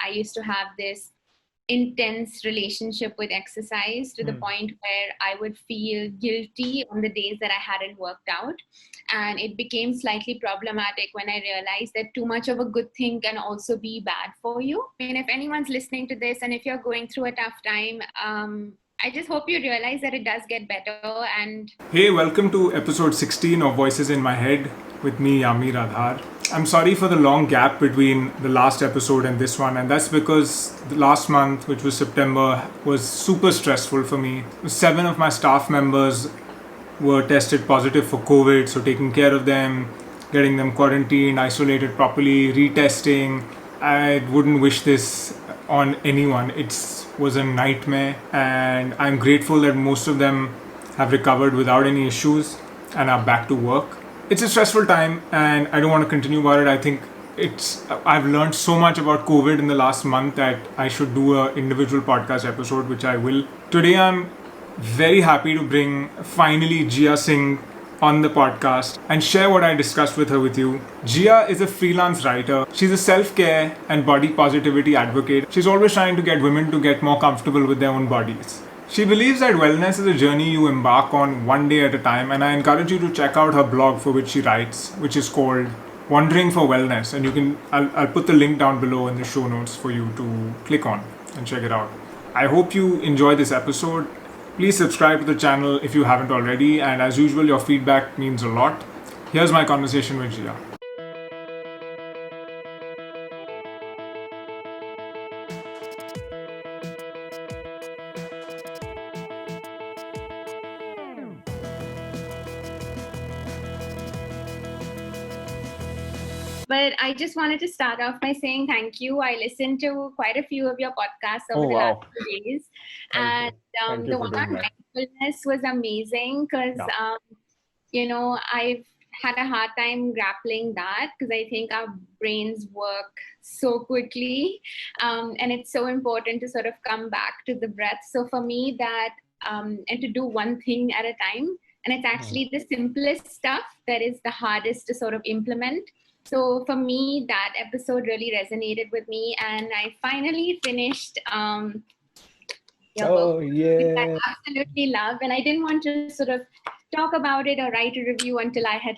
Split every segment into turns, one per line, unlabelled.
I used to have this intense relationship with exercise to the point where I would feel guilty on the days that I hadn't worked out. And it became slightly problematic when I realized that too much of a good thing can also be bad for you. I mean, if anyone's listening to this and if you're going through a tough time, I just hope you realize that it does get better. And
hey, welcome to episode 16 of Voices in My Head with me, Yameer Adhar. I'm sorry for the long gap between the last episode and this one, and that's because the last month, which was September, was super stressful for me. 7 of my staff members were tested positive for COVID, so taking care of them, getting them quarantined, isolated properly, retesting. I wouldn't wish this on anyone. It was a nightmare, and I'm grateful that most of them have recovered without any issues and are back to work. It's a stressful time, and I don't want to continue about it. I think I've learned so much about COVID in the last month that I should do an individual podcast episode, which I will. Today I'm very happy to bring finally Gia Singh on the podcast and share what I discussed with her with you. Gia is a freelance writer. She's a self-care and body positivity advocate. She's always trying to get women to get more comfortable with their own bodies. She believes that wellness is a journey you embark on one day at a time, and I encourage you to check out her blog for which she writes, which is called Wandering for Wellness, and I'll put the link down below in the show notes for you to click on and check it out. I hope you enjoy this episode. Please subscribe to the channel if you haven't already, and as usual, your feedback means a lot. Here's my conversation with Gia.
But I just wanted to start off by saying thank you. I listened to quite a few of your podcasts over the last few days. And the one on mindfulness was amazing because, I've had a hard time grappling that because I think our brains work so quickly. And it's so important to sort of come back to the breath. So for me, that and to do one thing at a time. And it's actually the simplest stuff that is the hardest to sort of implement. So for me, that episode really resonated with me, and I finally finished Vogue, which I absolutely love. And I didn't want to sort of talk about it or write a review until I had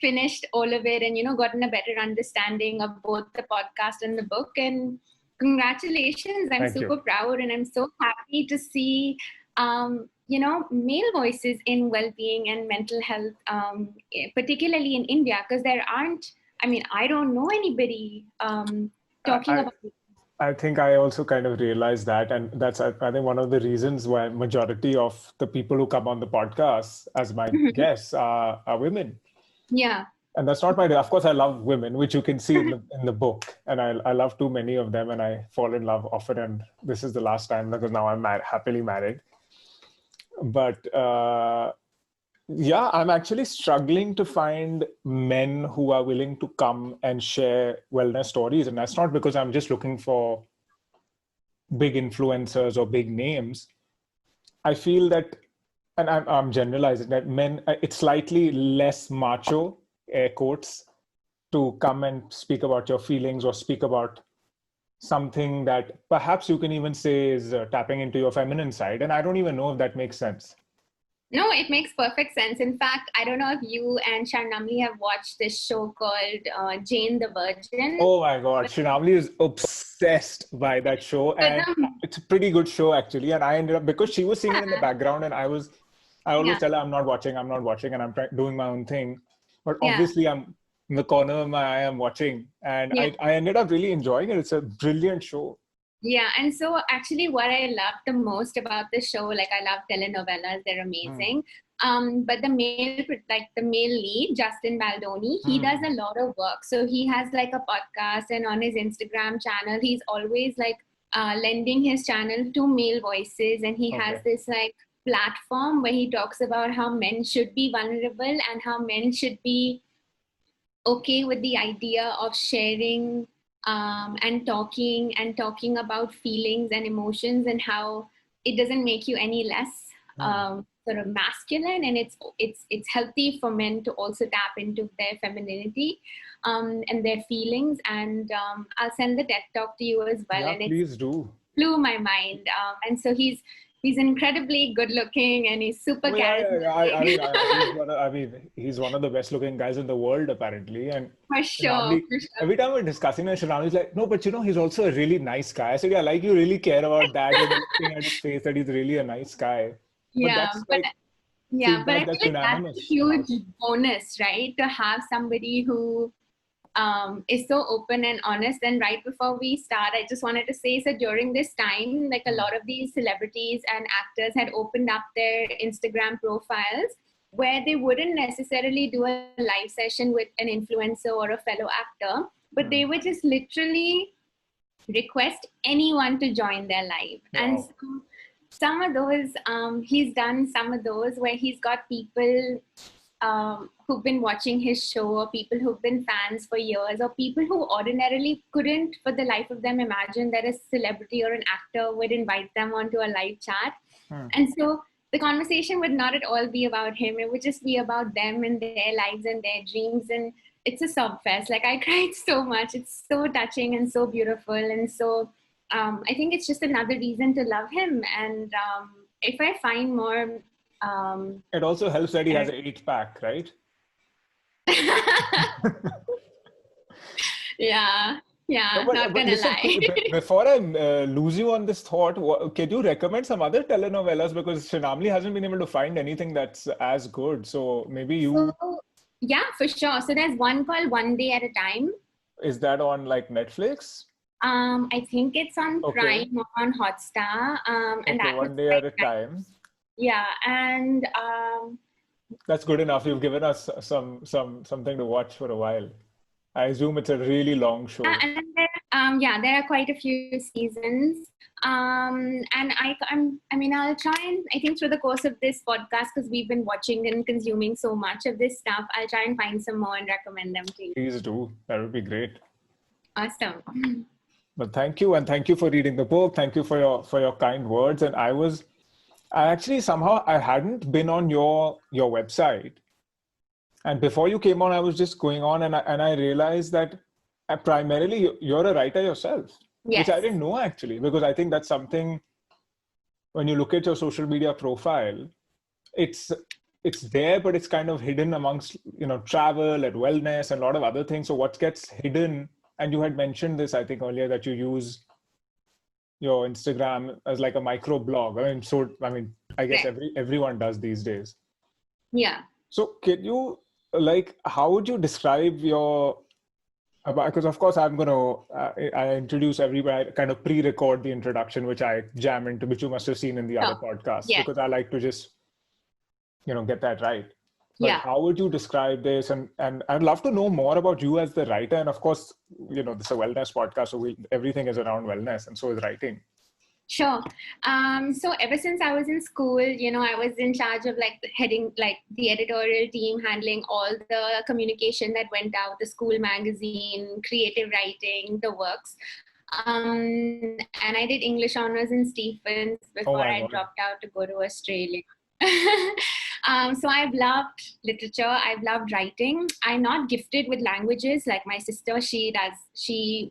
finished all of it and gotten a better understanding of both the podcast and the book. And congratulations! I'm super proud, and I'm so happy to see male voices in well-being and mental health, particularly in India, because there aren't. I mean, I don't know anybody talking about it.
I think I also kind of realized that, and that's I think one of the reasons why majority of the people who come on the podcast as my guests are women.
Yeah.
And that's not my, of course I love women, which you can see in the book, and I love too many of them, and I fall in love often, and this is the last time because now I'm happily married. But I'm actually struggling to find men who are willing to come and share wellness stories. And that's not because I'm just looking for big influencers or big names. I feel that, and I'm generalizing, that men, it's slightly less macho, air quotes, to come and speak about your feelings or speak about something that perhaps you can even say is tapping into your feminine side. And I don't even know if that makes sense.
No, it makes perfect sense. In fact, I don't know if you and Sharnamli have watched this show called Jane the Virgin.
Oh my God, Sharnamli is obsessed by that show, and it's a pretty good show actually. And I ended up, because she was singing in the background, and I always tell her I'm not watching, and I'm doing my own thing. But obviously, I'm in the corner of my eye, I'm watching, and I ended up really enjoying it. It's a brilliant show.
Yeah, and so actually what I love the most about the show, I love telenovelas, they're amazing. But the male lead, Justin Baldoni, he does a lot of work. So he has a podcast, and on his Instagram channel, he's always lending his channel to male voices. And he has this platform where he talks about how men should be vulnerable and how men should be okay with the idea of sharing and talking about feelings and emotions, and how it doesn't make you any less sort of masculine, and it's healthy for men to also tap into their femininity. and their feelings. And I'll send the TED Talk to you as well.
Yeah,
and
please do.
blew my mind. And so he's incredibly good looking and he's super
Oh, yeah, yeah, yeah.
charismatic.
I mean, he's one of the best looking guys in the world, apparently. And
For sure,
Shinamli,
for sure.
every time we're discussing it, Shinamli's like, no, but he's also a really nice guy. I said, yeah, like you really care about that when you're looking at his face, that he's really a nice guy. But
Yeah,
that's
but
like
I
feedback
feel
that's
like that's a
unanimous
huge
about it.
bonus, right? To have somebody who is so open and honest. And right before we start, I just wanted to say, so during this time, like a lot of these celebrities and actors had opened up their Instagram profiles where they wouldn't necessarily do a live session with an influencer or a fellow actor, but they would just literally request anyone to join their live.
Wow.
And so some of those, he's done some of those where he's got people who've been watching his show, or people who've been fans for years, or people who ordinarily couldn't for the life of them imagine that a celebrity or an actor would invite them onto a live chat. And so the conversation would not at all be about him. It would just be about them and their lives and their dreams. And it's a sob fest. Like, I cried so much. It's so touching and so beautiful. And so I think it's just another reason to love him. And if I find more...
It also helps that he has an 8-pack, right?
Yeah,
No, but,
not
but
gonna
listen,
lie.
before I lose you on this thought, can you recommend some other telenovelas? Because Shinamli hasn't been able to find anything that's as good. So maybe you...
So, yeah, for sure. So there's one called One Day at a Time.
Is that on like Netflix?
I think it's on
Okay.
Prime or on Hotstar. And
Okay,
that
One
was
Day
quite
at a
nice.
time.
Yeah, and
That's good enough. You've given us something to watch for a while. I assume it's a really long show.
and there, there are quite a few seasons. And I'll try and, I think through the course of this podcast, because we've been watching and consuming so much of this stuff, I'll try and find some more and recommend them to you.
Please do. That would be great.
Awesome.
But thank you, and thank you for reading the book. Thank you for your kind words. And I actually somehow I hadn't been on your website. And before you came on, I was just going on and I realized that primarily you're a writer yourself,
Yes.
which I didn't know actually, because I think that's something, when you look at your social media profile, it's there, but it's kind of hidden amongst, travel and wellness and a lot of other things. So what gets hidden, and you had mentioned this, I think earlier, that you use your Instagram as like a micro blog. I guess everyone does these days.
Yeah.
So can you, how would you describe because of course I'm going to, I introduce everybody, I kind of pre-record the introduction, which I jam into, which you must have seen in the other podcasts, because I like to just, get that right. But how would you describe this? And I'd love to know more about you as the writer. And of course, this is a wellness podcast, so everything is around wellness, and so is writing.
Sure. So ever since I was in school, I was in charge of heading the editorial team, handling all the communication that went out, the school magazine, creative writing, the works. And I did English honors in Stephens before I dropped out to go to Australia. So I've loved literature. I've loved writing. I'm not gifted with languages like my sister. She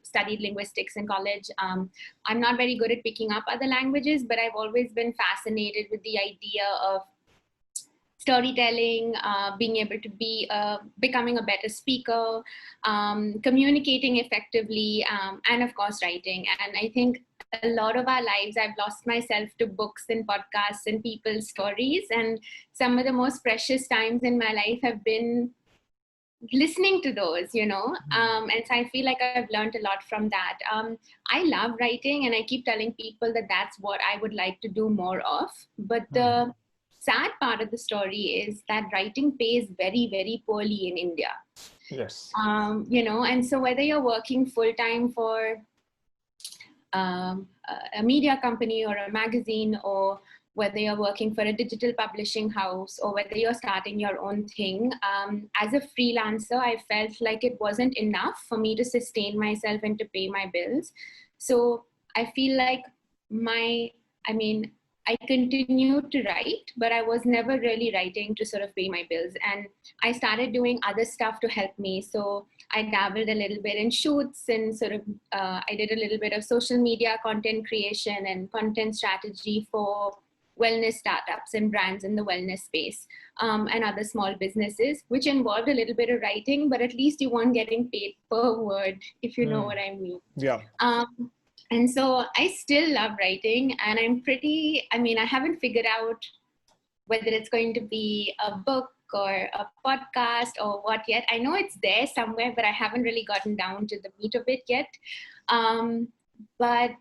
studied linguistics in college. I'm not very good at picking up other languages, but I've always been fascinated with the idea of storytelling, being able to be becoming a better speaker, communicating effectively, and of course writing. And I think a lot of our lives, I've lost myself to books and podcasts and people's stories. And some of the most precious times in my life have been listening to those, and so I feel like I've learned a lot from that. I love writing, and I keep telling people that that's what I would like to do more of. But the sad part of the story is that writing pays very, very poorly in India.
Yes.
And so whether you're working full-time for a media company or a magazine, or whether you're working for a digital publishing house, or whether you're starting your own thing, as a freelancer, I felt like it wasn't enough for me to sustain myself and to pay my bills. So I feel like I continued to write, but I was never really writing to sort of pay my bills. And I started doing other stuff to help me. So I dabbled a little bit in shoots and sort of, I did a little bit of social media content creation and content strategy for wellness startups and brands in the wellness space, and other small businesses, which involved a little bit of writing, but at least you weren't getting paid per word, if you know what I mean.
Yeah.
And so I still love writing, and I haven't figured out whether it's going to be a book or a podcast or what yet. I know it's there somewhere, but I haven't really gotten down to the meat of it yet. But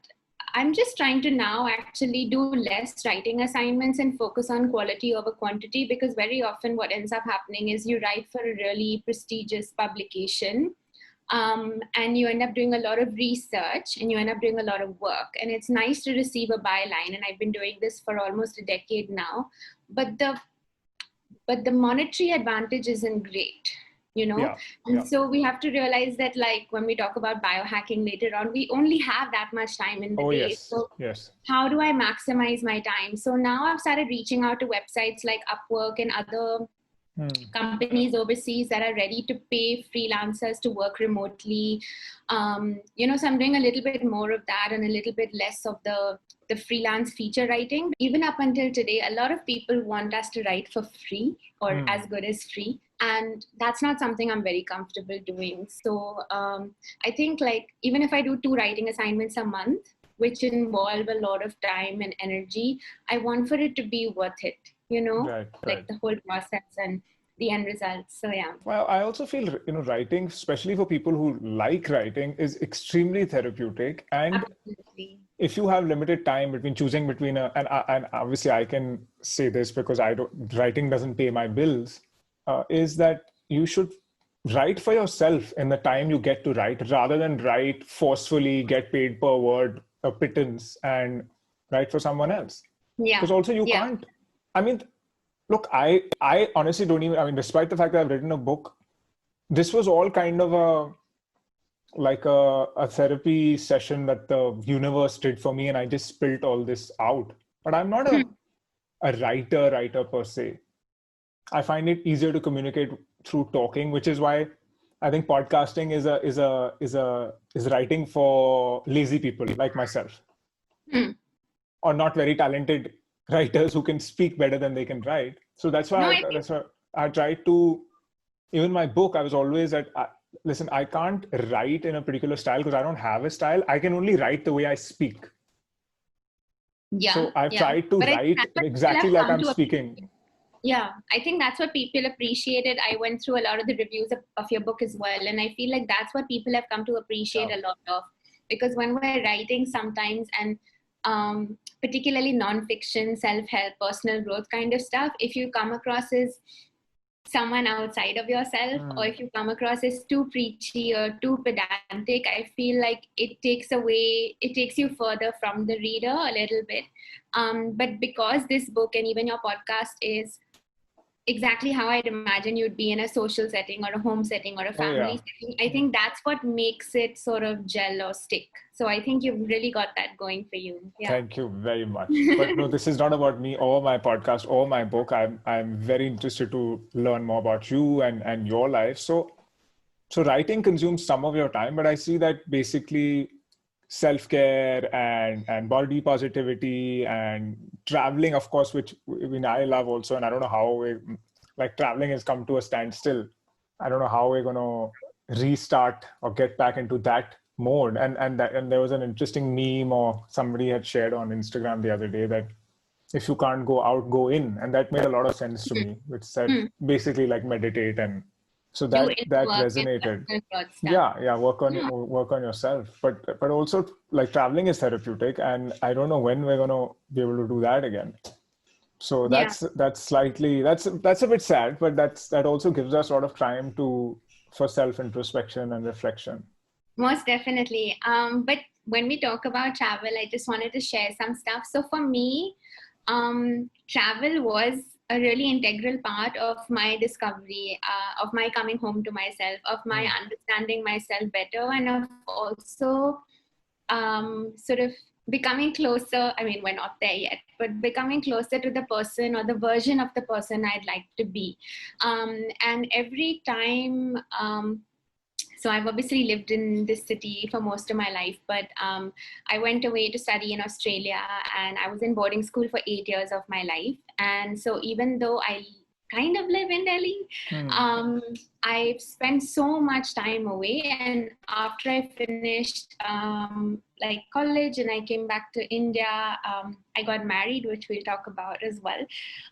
I'm just trying to now actually do less writing assignments and focus on quality over quantity, because very often what ends up happening is you write for a really prestigious publication, and you end up doing a lot of research and you end up doing a lot of work. And it's nice to receive a byline, and I've been doing this for almost a decade now, but the monetary advantage isn't great, and so we have to realize that, like, when we talk about biohacking later on, we only have that much time in the day.
Yes.
So
Yes.
how do I maximize my time? So now I've started reaching out to websites like Upwork and other companies overseas that are ready to pay freelancers to work remotely. So I'm doing a little bit more of that and a little bit less of the freelance feature writing. Even up until today, a lot of people want us to write for free or as good as free. And that's not something I'm very comfortable doing. So I think, like, even if I do 2 writing assignments a month, which involve a lot of time and energy, I want for it to be worth it, like the whole process and the end results. So yeah.
Well, I also feel, writing, especially for people who like writing, is extremely therapeutic. And
Absolutely.
if you have limited time choosing between and obviously I can say this because writing doesn't pay my bills, is that you should write for yourself in the time you get to write, rather than write forcefully, get paid per word, a pittance, and write for someone else.
Yeah.
Because also you can't, look, I honestly don't even, despite the fact that I've written a book, this was all kind of a therapy session that the universe did for me, and I just spilt all this out. But I'm not a writer per se. I find it easier to communicate through talking, which is why I think podcasting is writing for lazy people like myself, or not very talented writers who can speak better than they can write. So that's why I tried to, even my book, I was always listen, I can't write in a particular style because I don't have a style. I can only write the way I speak.
Yeah.
So I've tried to write exactly like I'm speaking.
Yeah, I think that's what people appreciated. I went through a lot of the reviews of your book as well. And I feel like that's what people have come to appreciate a lot of. Because when we're writing sometimes, and particularly nonfiction, self-help, personal growth kind of stuff, if you come across as someone outside of yourself, or if you come across as too preachy or too pedantic, I feel like it takes you further from the reader a little bit. But because this book and even your podcast is exactly how I'd imagine you'd be in a social setting or a home setting or a family setting, I think that's what makes it sort of gel or stick. So I think you've really got that going for you. Yeah.
Thank you very much. But no, this is not about me or my podcast or my book. I'm very interested to learn more about you and your life. So writing consumes some of your time, but I see that basically self-care and body positivity and traveling, of course, which I love also. And I don't know how traveling has come to a standstill. I don't know how we're going to restart or get back into that mode. And there was an interesting meme or somebody had shared on Instagram the other day that if you can't go out, go in. And that made a lot of sense to me, which said basically like meditate. And so that resonated. Work on yourself. But also like traveling is therapeutic, and I don't know when we're going to be able to do that again. So that's a bit sad, but that also gives us a lot of time for self-introspection and reflection.
Most definitely. But when we talk about travel, I just wanted to share some stuff. So for me, travel was a really integral part of my discovery, of my coming home to myself, of my understanding myself better, and of also sort of becoming closer. I mean, we're not there yet, but becoming closer to the person or the version of the person I'd like to be. And every time, so I've obviously lived in this city for most of my life, but I went away to study in Australia, and I was in boarding school for 8 years of my life. And so even though I kind of live in Delhi, I've spent so much time away. And after I finished like college and I came back to India, I got married, which we'll talk about as well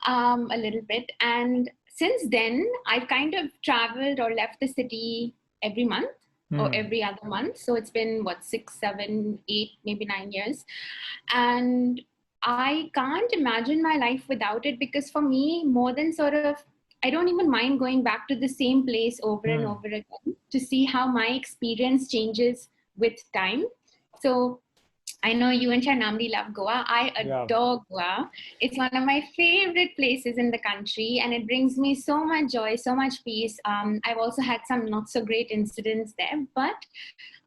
a little bit. And since then, I've kind of traveled or left the city every month or every other month. So it's been what, 6, 7, 8, maybe 9 years. And I can't imagine my life without it, because for me, more than sort of, I don't even mind going back to the same place over and over again to see how my experience changes with time. So I know you and Sharnamdi love Goa. I adore Goa. It's one of my favorite places in the country, and it brings me so much joy, so much peace. I've also had some not so great incidents there, but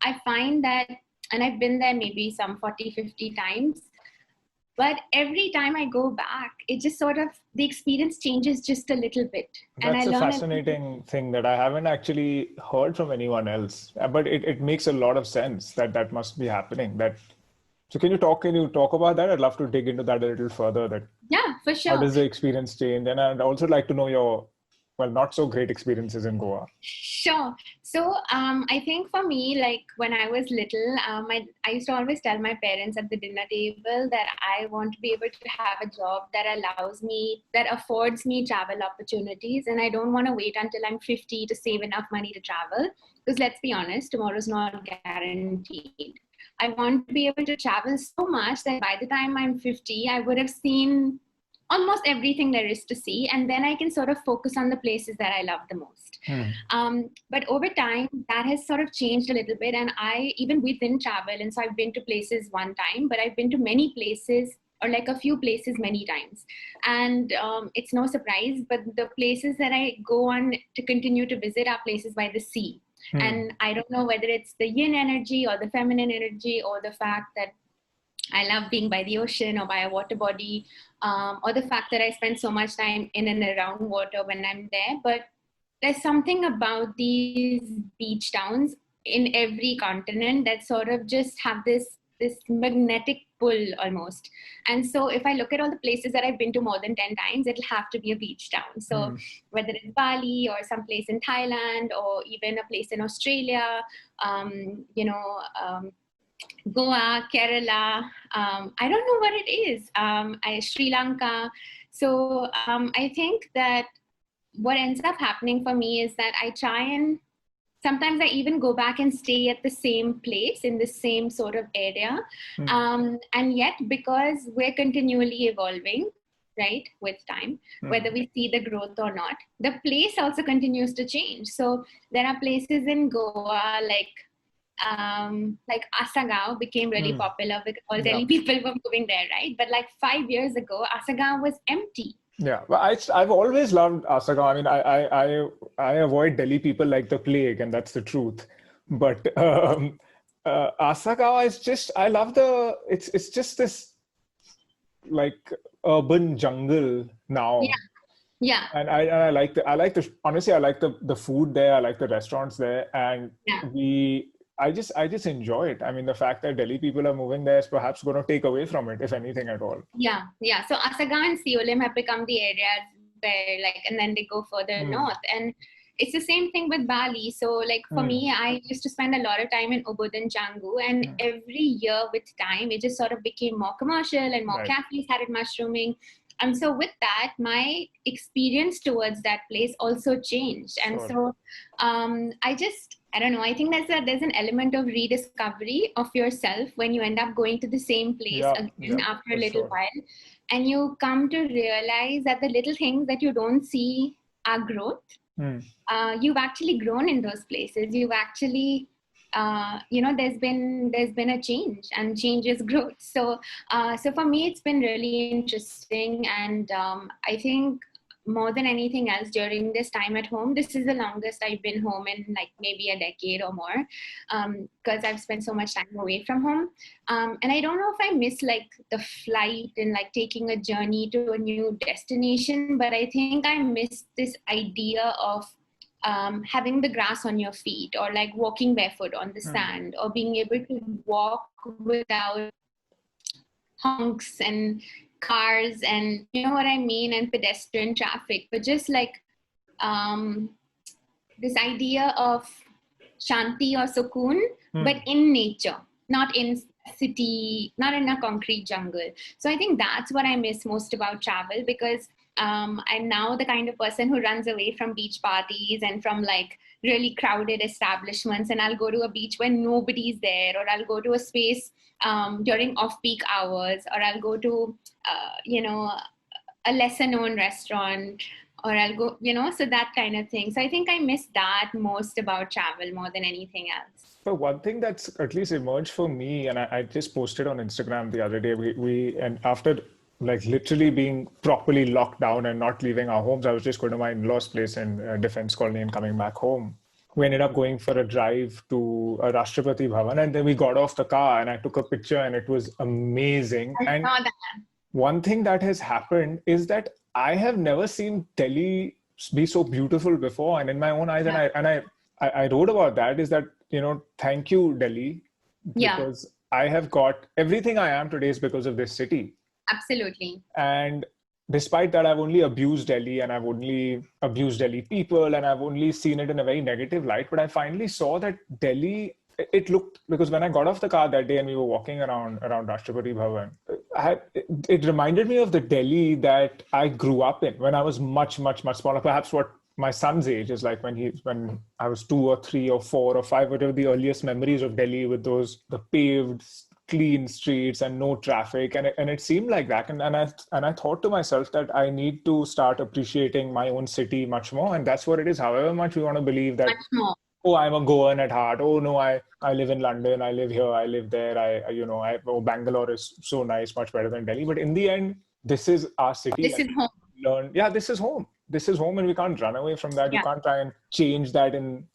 I find that, and I've been there maybe some 40, 50 times, but every time I go back, it just sort of, the experience changes just a little bit.
That's a fascinating thing that I haven't actually heard from anyone else, but it makes a lot of sense that must be happening. So can you talk about that? I'd love to dig into that a little further.
Yeah, for sure.
How does the experience change? And I'd also like to know your, well, not so great experiences in Goa.
Sure. So I think for me, like when I was little, I used to always tell my parents at the dinner table that I want to be able to have a job that affords me travel opportunities. And I don't want to wait until I'm 50 to save enough money to travel. Because let's be honest, tomorrow's not guaranteed. I want to be able to travel so much that by the time I'm 50, I would have seen almost everything there is to see. And then I can sort of focus on the places that I love the most. But over time, that has sort of changed a little bit. And even within travel, and so I've been to places one time, but I've been to many places, or like a few places many times. And it's no surprise, but the places that I go on to continue to visit are places by the sea. And I don't know whether it's the yin energy or the feminine energy, or the fact that I love being by the ocean or by a water body, or the fact that I spend so much time in and around water when I'm there. But there's something about these beach towns in every continent that sort of just have this magnetic pull almost. And so if I look at all the places that I've been to more than 10 times, it'll have to be a beach town. So whether it's Bali or some place in Thailand, or even a place in Australia, Goa, Kerala, I don't know what it is, Sri Lanka. So I think that what ends up happening for me is that I try and sometimes I even go back and stay at the same place in the same sort of area. And yet, because we're continually evolving, right, with time, whether we see the growth or not, the place also continues to change. So there are places in Goa like Asagaon became really popular because all Delhi people were moving there, right? But like 5 years ago, Asagaon was empty.
Yeah, well, I've always loved Asagaon. I mean, I avoid Delhi people like the plague, and that's the truth. But Asagaon is just, I love it's just this like urban jungle now.
Yeah.
And I like honestly, I like the food there. I like the restaurants there, and I just enjoy it. I mean, the fact that Delhi people are moving there is perhaps going to take away from it, if anything at all.
Yeah. So Asagaon and Siolim have become the areas where and then they go further north. And it's the same thing with Bali. So like for me, I used to spend a lot of time in Ubud and Canggu, and every year with time, it just sort of became more commercial and more cafes started mushrooming. And so with that, my experience towards that place also changed. And so I don't know, I think there's an element of rediscovery of yourself when you end up going to the same place again after a little while. And you come to realize that the little things that you don't see are growth. You've actually grown in those places. You've actually, there's been a change, and change is growth. So for me, it's been really interesting. And I think more than anything else during this time at home, this is the longest I've been home in like maybe a decade or more, because I've spent so much time away from home. And I don't know if I miss like the flight and like taking a journey to a new destination, but I think I miss this idea of having the grass on your feet, or like walking barefoot on the sand, or being able to walk without honks and cars and you know what I mean, and pedestrian traffic, but just like this idea of shanti or sukoon, but in nature, not in city, not in a concrete jungle. So I think that's what I miss most about travel, because I'm now the kind of person who runs away from beach parties and from like really crowded establishments, and I'll go to a beach when nobody's there, or I'll go to a space during off-peak hours, or I'll go to a lesser known restaurant, or I'll go, so that kind of thing. So I think I miss that most about travel more than anything else.
But one thing that's at least emerged for me, and I just posted on Instagram the other day, and after like literally being properly locked down and not leaving our homes, I was just going to my in-laws' place in Defense Colony and coming back home. We ended up going for a drive to a Rashtrapati Bhavan, and then we got off the car and I took a picture and it was amazing.
I saw that.
One thing that has happened is that I have never seen Delhi be so beautiful before, and in my own eyes, and I wrote about that, is that, thank you, Delhi, because I have got everything I am today is because of this city.
Absolutely.
And despite that, I've only abused Delhi, and I've only abused Delhi people, and I've only seen it in a very negative light. But I finally saw that Delhi, it looked, because when I got off the car that day and we were walking around Rashtrapati Bhavan, it reminded me of the Delhi that I grew up in when I was much, much, much smaller. Perhaps what my son's age is like when I was 2 or 3 or 4 or 5, whatever the earliest memories of Delhi, with the paved, clean streets and no traffic, and it seemed like that, and I thought to myself that I need to start appreciating my own city much more, and that's what it is. However much we want to believe that, oh, I'm a Goan at heart, oh no, I live in London, I live here, I live there, Bangalore is so nice, much better than Delhi, but in the end, this is our city.
This is home.
This is home. This is home, and we can't run away from that. You can't try and change that in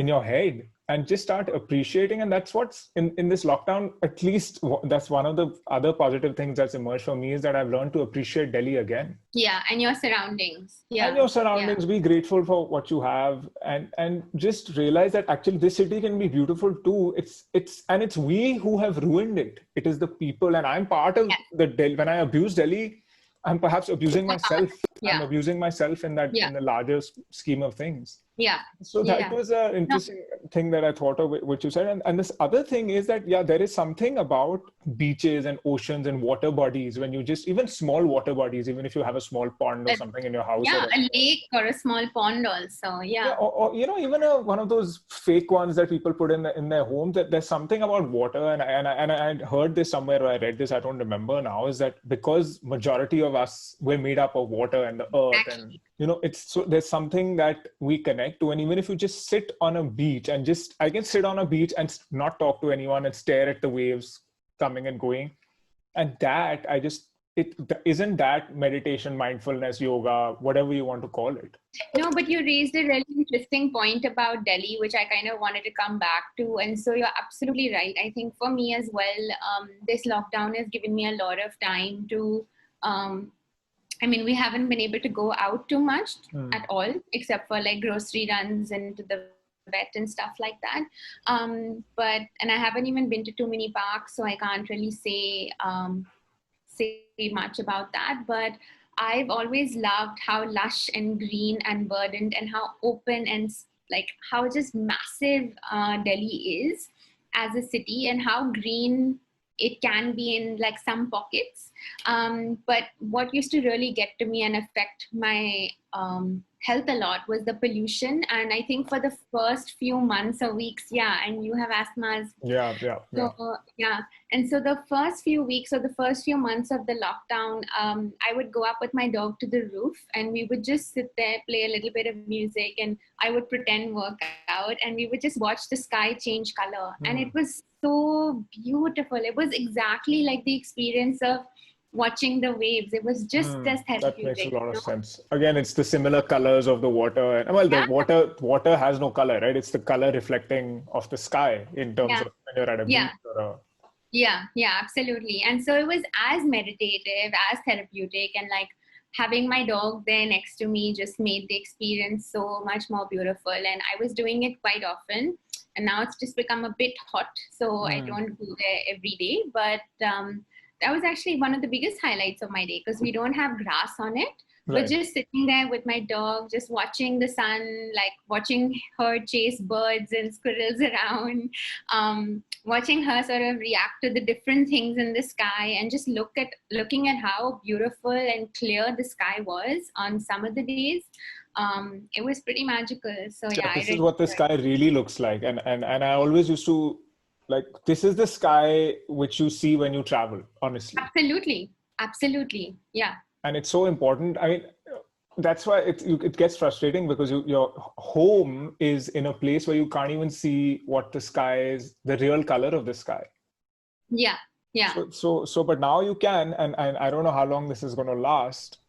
your head, and just start appreciating. And that's what's in this lockdown, at least that's one of the other positive things that's emerged for me, is that I've learned to appreciate Delhi again.
Yeah, and your surroundings. Yeah.
And your surroundings, be grateful for what you have, and just realize that actually this city can be beautiful too. It's we who have ruined it. It is the people, and I'm part of the Delhi. When I abuse Delhi, I'm perhaps abusing myself. I'm abusing myself in that in the larger scheme of things.
Yeah.
So that was an interesting thing that I thought of, what you said. And this other thing is that, there is something about beaches and oceans and water bodies, when you just, even small water bodies, even if you have a small pond or something in your house.
Yeah, a lake or a small pond also. Yeah.
Or even one of those fake ones that people put in their homes, that there's something about water. And I heard this somewhere, or I read this, I don't remember now, is that because majority of us, we're made up of water and the earth.
Actually.
And, there's something that we connect to. And even if you just sit on a beach and I can sit on a beach and not talk to anyone and stare at the waves coming and going. And that, isn't that meditation, mindfulness, yoga, whatever you want to call it?
No, but you raised a really interesting point about Delhi, which I kind of wanted to come back to. And so you're absolutely right. I think for me as well, this lockdown has given me a lot of time to, we haven't been able to go out too much at all, except for like grocery runs and to the vet and stuff like that. And I haven't even been to too many parks, so I can't really say much about that. But I've always loved how lush and green and verdant, and how open and like how just massive Delhi is as a city, and how green it can be in like some pockets. But what used to really get to me and affect my health a lot was the pollution. And I think for the first few months or weeks, and you have asthmas. And so the first few weeks or the first few months of the lockdown, I would go up with my dog to the roof, and we would just sit there, play a little bit of music, and I would pretend work out, and we would just watch the sky change color. And it was so beautiful. It was exactly like the experience of watching the waves. It was just as
That makes a
therapeutic.
lot of sense. Again, it's the similar colors of the water. And well, the water has no color, right? It's the color reflecting of the sky in terms of when you're at a beach or a...
Yeah, absolutely. And so it was as meditative, as therapeutic, and like having my dog there next to me just made the experience so much more beautiful. And I was doing it quite often, and now it's just become a bit hot, so I don't go there every day. But that was actually one of the biggest highlights of my day, because we don't have grass on it.
Right.
But just sitting there with my dog, just watching the sun, like watching her chase birds and squirrels around, watching her sort of react to the different things in the sky, and just looking at how beautiful and clear the sky was on some of the days. It was pretty magical. So yeah,
this is what the sky really looks like. And I always used to, like, this is the sky which you see when you travel, honestly.
Absolutely. Yeah.
And it's so important. I mean, that's why it gets frustrating, because your home is in a place where you can't even see what the sky is, the real color of the sky.
Yeah.
So, but now you can, and I don't know how long this is going to last.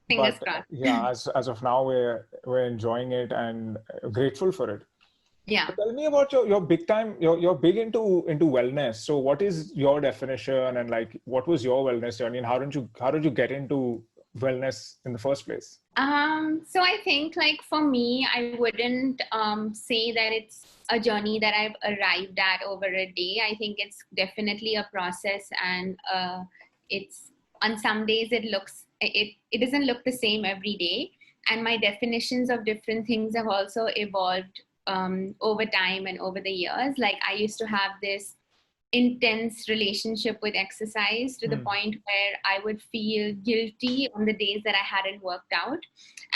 Fingers crossed.
Yeah, as of now, we're enjoying it and grateful for it.
Yeah.
But tell me about your big time. You're big into wellness. So what is your definition, and like, what was your wellness journey, and how did you get into wellness in the first place?
So I think, like, for me, I wouldn't say that it's a journey that I've arrived at over a day. I think it's definitely a process, and it's on some days it doesn't look the same every day, and my definitions of different things have also evolved over time and over the years. Like, I used to have this intense relationship with exercise to the point where I would feel guilty on the days that I hadn't worked out.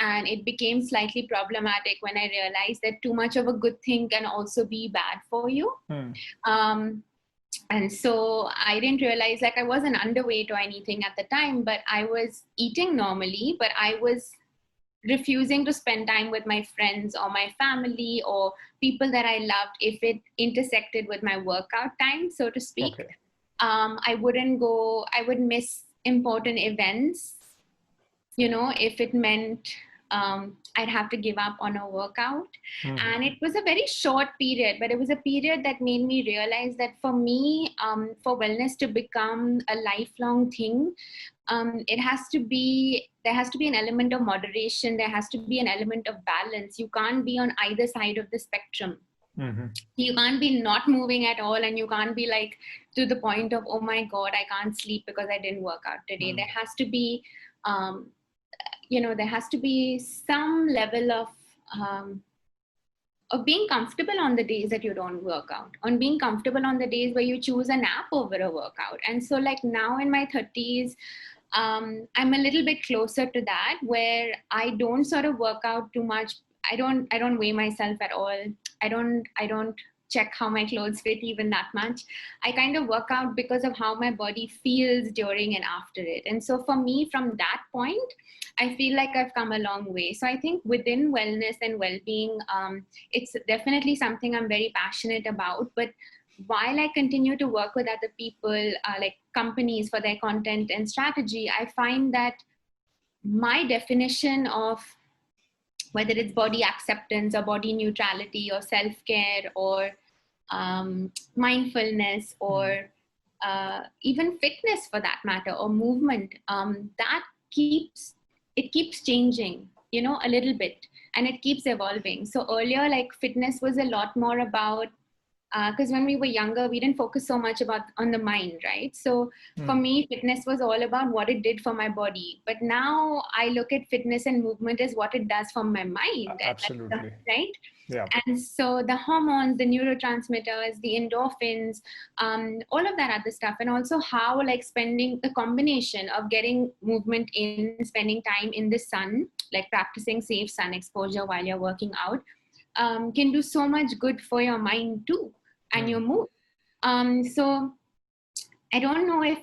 And it became slightly problematic when I realized that too much of a good thing can also be bad for you. And so I didn't realize, like, I wasn't underweight or anything at the time, but I was eating normally, but I was refusing to spend time with my friends or my family or people that I loved if it intersected with my workout time, so to speak.
Okay.
I would miss important events, if it meant I'd have to give up on a workout. And it was a very short period, but it was a period that made me realize that for me, for wellness to become a lifelong thing, there has to be an element of moderation. There has to be an element of balance. You can't be on either side of the spectrum. You can't be not moving at all, and you can't be like to the point of, oh my God, I can't sleep because I didn't work out today. There has to be there has to be some level of being comfortable on the days that you don't work out, on being comfortable on the days where you choose a nap over a workout. And so, like, now in my 30s, I'm a little bit closer to that, where I don't sort of work out too much. I don't weigh myself at all. I don't check how my clothes fit even that much. I kind of work out because of how my body feels during and after it. And so for me, from that point, I feel like I've come a long way. So I think within wellness and well-being, it's definitely something I'm very passionate about. But while I continue to work with other people, like companies, for their content and strategy, I find that my definition of whether it's body acceptance or body neutrality or self-care or mindfulness or even fitness for that matter, or movement, that keeps changing, a little bit, and it keeps evolving. So earlier, like, fitness was a lot more about, because when we were younger, we didn't focus so much on the mind, right? So for me, fitness was all about what it did for my body. But now I look at fitness and movement as what it does for my mind.
Absolutely.
Right?
Yeah.
And so the hormones, the neurotransmitters, the endorphins, all of that other stuff. And also how, like, spending the combination of getting movement in, spending time in the sun, like practicing safe sun exposure while you're working out, can do so much good for your mind too, and your mood. So I don't know if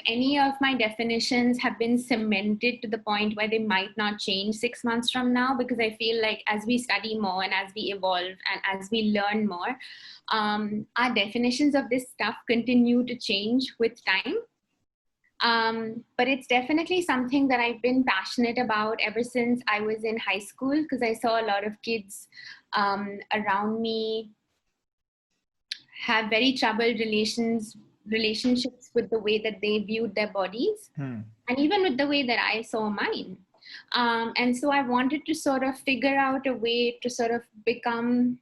any of my definitions have been cemented to the point where they might not change 6 months from now, because I feel like as we study more and as we evolve and as we learn more, our definitions of this stuff continue to change with time. But it's definitely something that I've been passionate about ever since I was in high school, because I saw a lot of kids around me have very troubled relationships with the way that they viewed their bodies, and even with the way that I saw mine. And so I wanted to sort of figure out a way to sort of become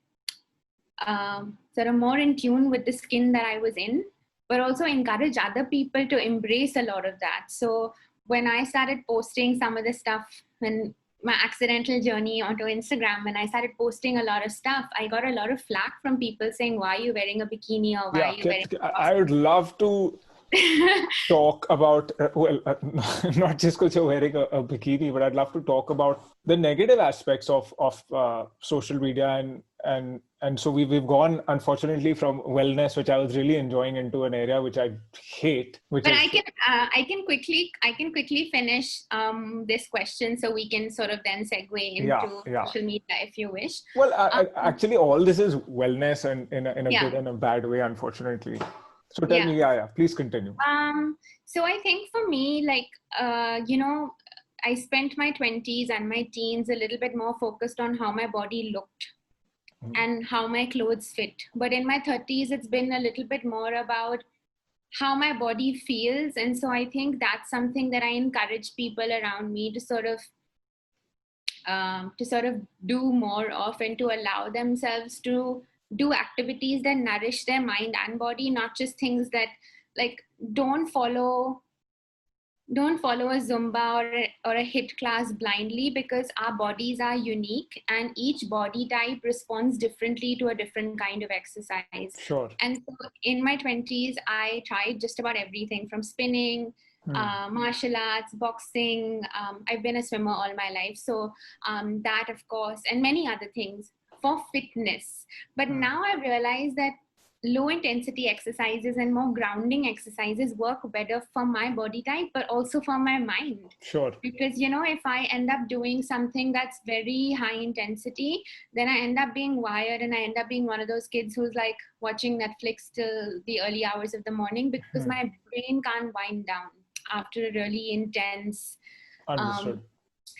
sort of more in tune with the skin that I was in, but also encourage other people to embrace a lot of that. So when I started posting some of the stuff, when my accidental journey onto Instagram, when I started posting a lot of stuff, I got a lot of flack from people saying, why are you wearing a bikini, or why are you wearing a
I would love to talk about, not just because you're wearing a bikini, but I'd love to talk about the negative aspects of social media. And so we've gone, unfortunately, from wellness, which I was really enjoying, into an area which I hate.
But I can quickly finish this question, so we can sort of then segue into social media if you wish.
Well, actually, all this is wellness, and in a good and a bad way, unfortunately. So tell me, please continue.
So I think for me, like, I spent my 20s and my teens a little bit more focused on how my body looked and how my clothes fit. But in my 30s, it's been a little bit more about how my body feels. And so I think that's something that I encourage people around me to sort of do more of, and to allow themselves to do activities that nourish their mind and body, not just things that, like, don't follow a Zumba or a HIIT class blindly, because our bodies are unique and each body type responds differently to a different kind of exercise.
Sure.
And so in my 20s, I tried just about everything from spinning, martial arts, boxing. I've been a swimmer all my life. So that, of course, and many other things for fitness. But now I've realized that low intensity exercises and more grounding exercises work better for my body type, but also for my mind.
Sure.
Because, if I end up doing something that's very high intensity, then I end up being wired, and I end up being one of those kids who's like watching Netflix till the early hours of the morning, because my brain can't wind down after a really intense,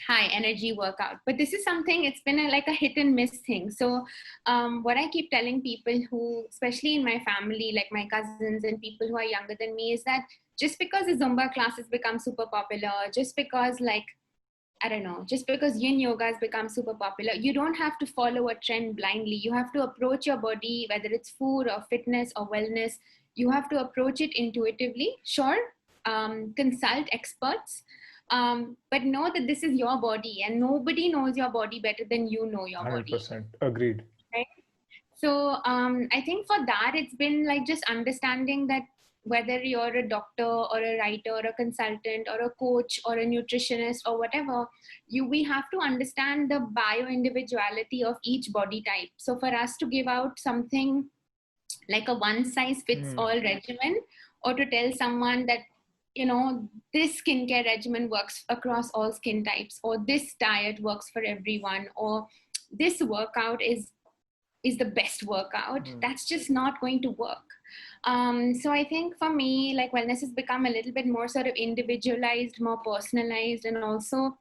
high energy workout. But this is something, it's been like a hit and miss thing. So what I keep telling people who, especially in my family, like my cousins and people who are younger than me, is that just because the Zumba classes become super popular, just because, like, I don't know, just because yin yoga has become super popular, you don't have to follow a trend blindly. You have to approach your body, whether it's food or fitness or wellness, you have to approach it intuitively. Sure, consult experts, but know that this is your body, and nobody knows your body better than you know your
100%.
body.
100% agreed.
Right? So I think for that, it's been like just understanding that whether you're a doctor or a writer or a consultant or a coach or a nutritionist or whatever, we have to understand the bio-individuality of each body type. So for us to give out something like a one-size-fits-all regimen, or to tell someone that, this skincare regimen works across all skin types, or this diet works for everyone, or this workout is the best workout, that's just not going to work. So I think for me, like, wellness has become a little bit more sort of individualized, more personalized, and also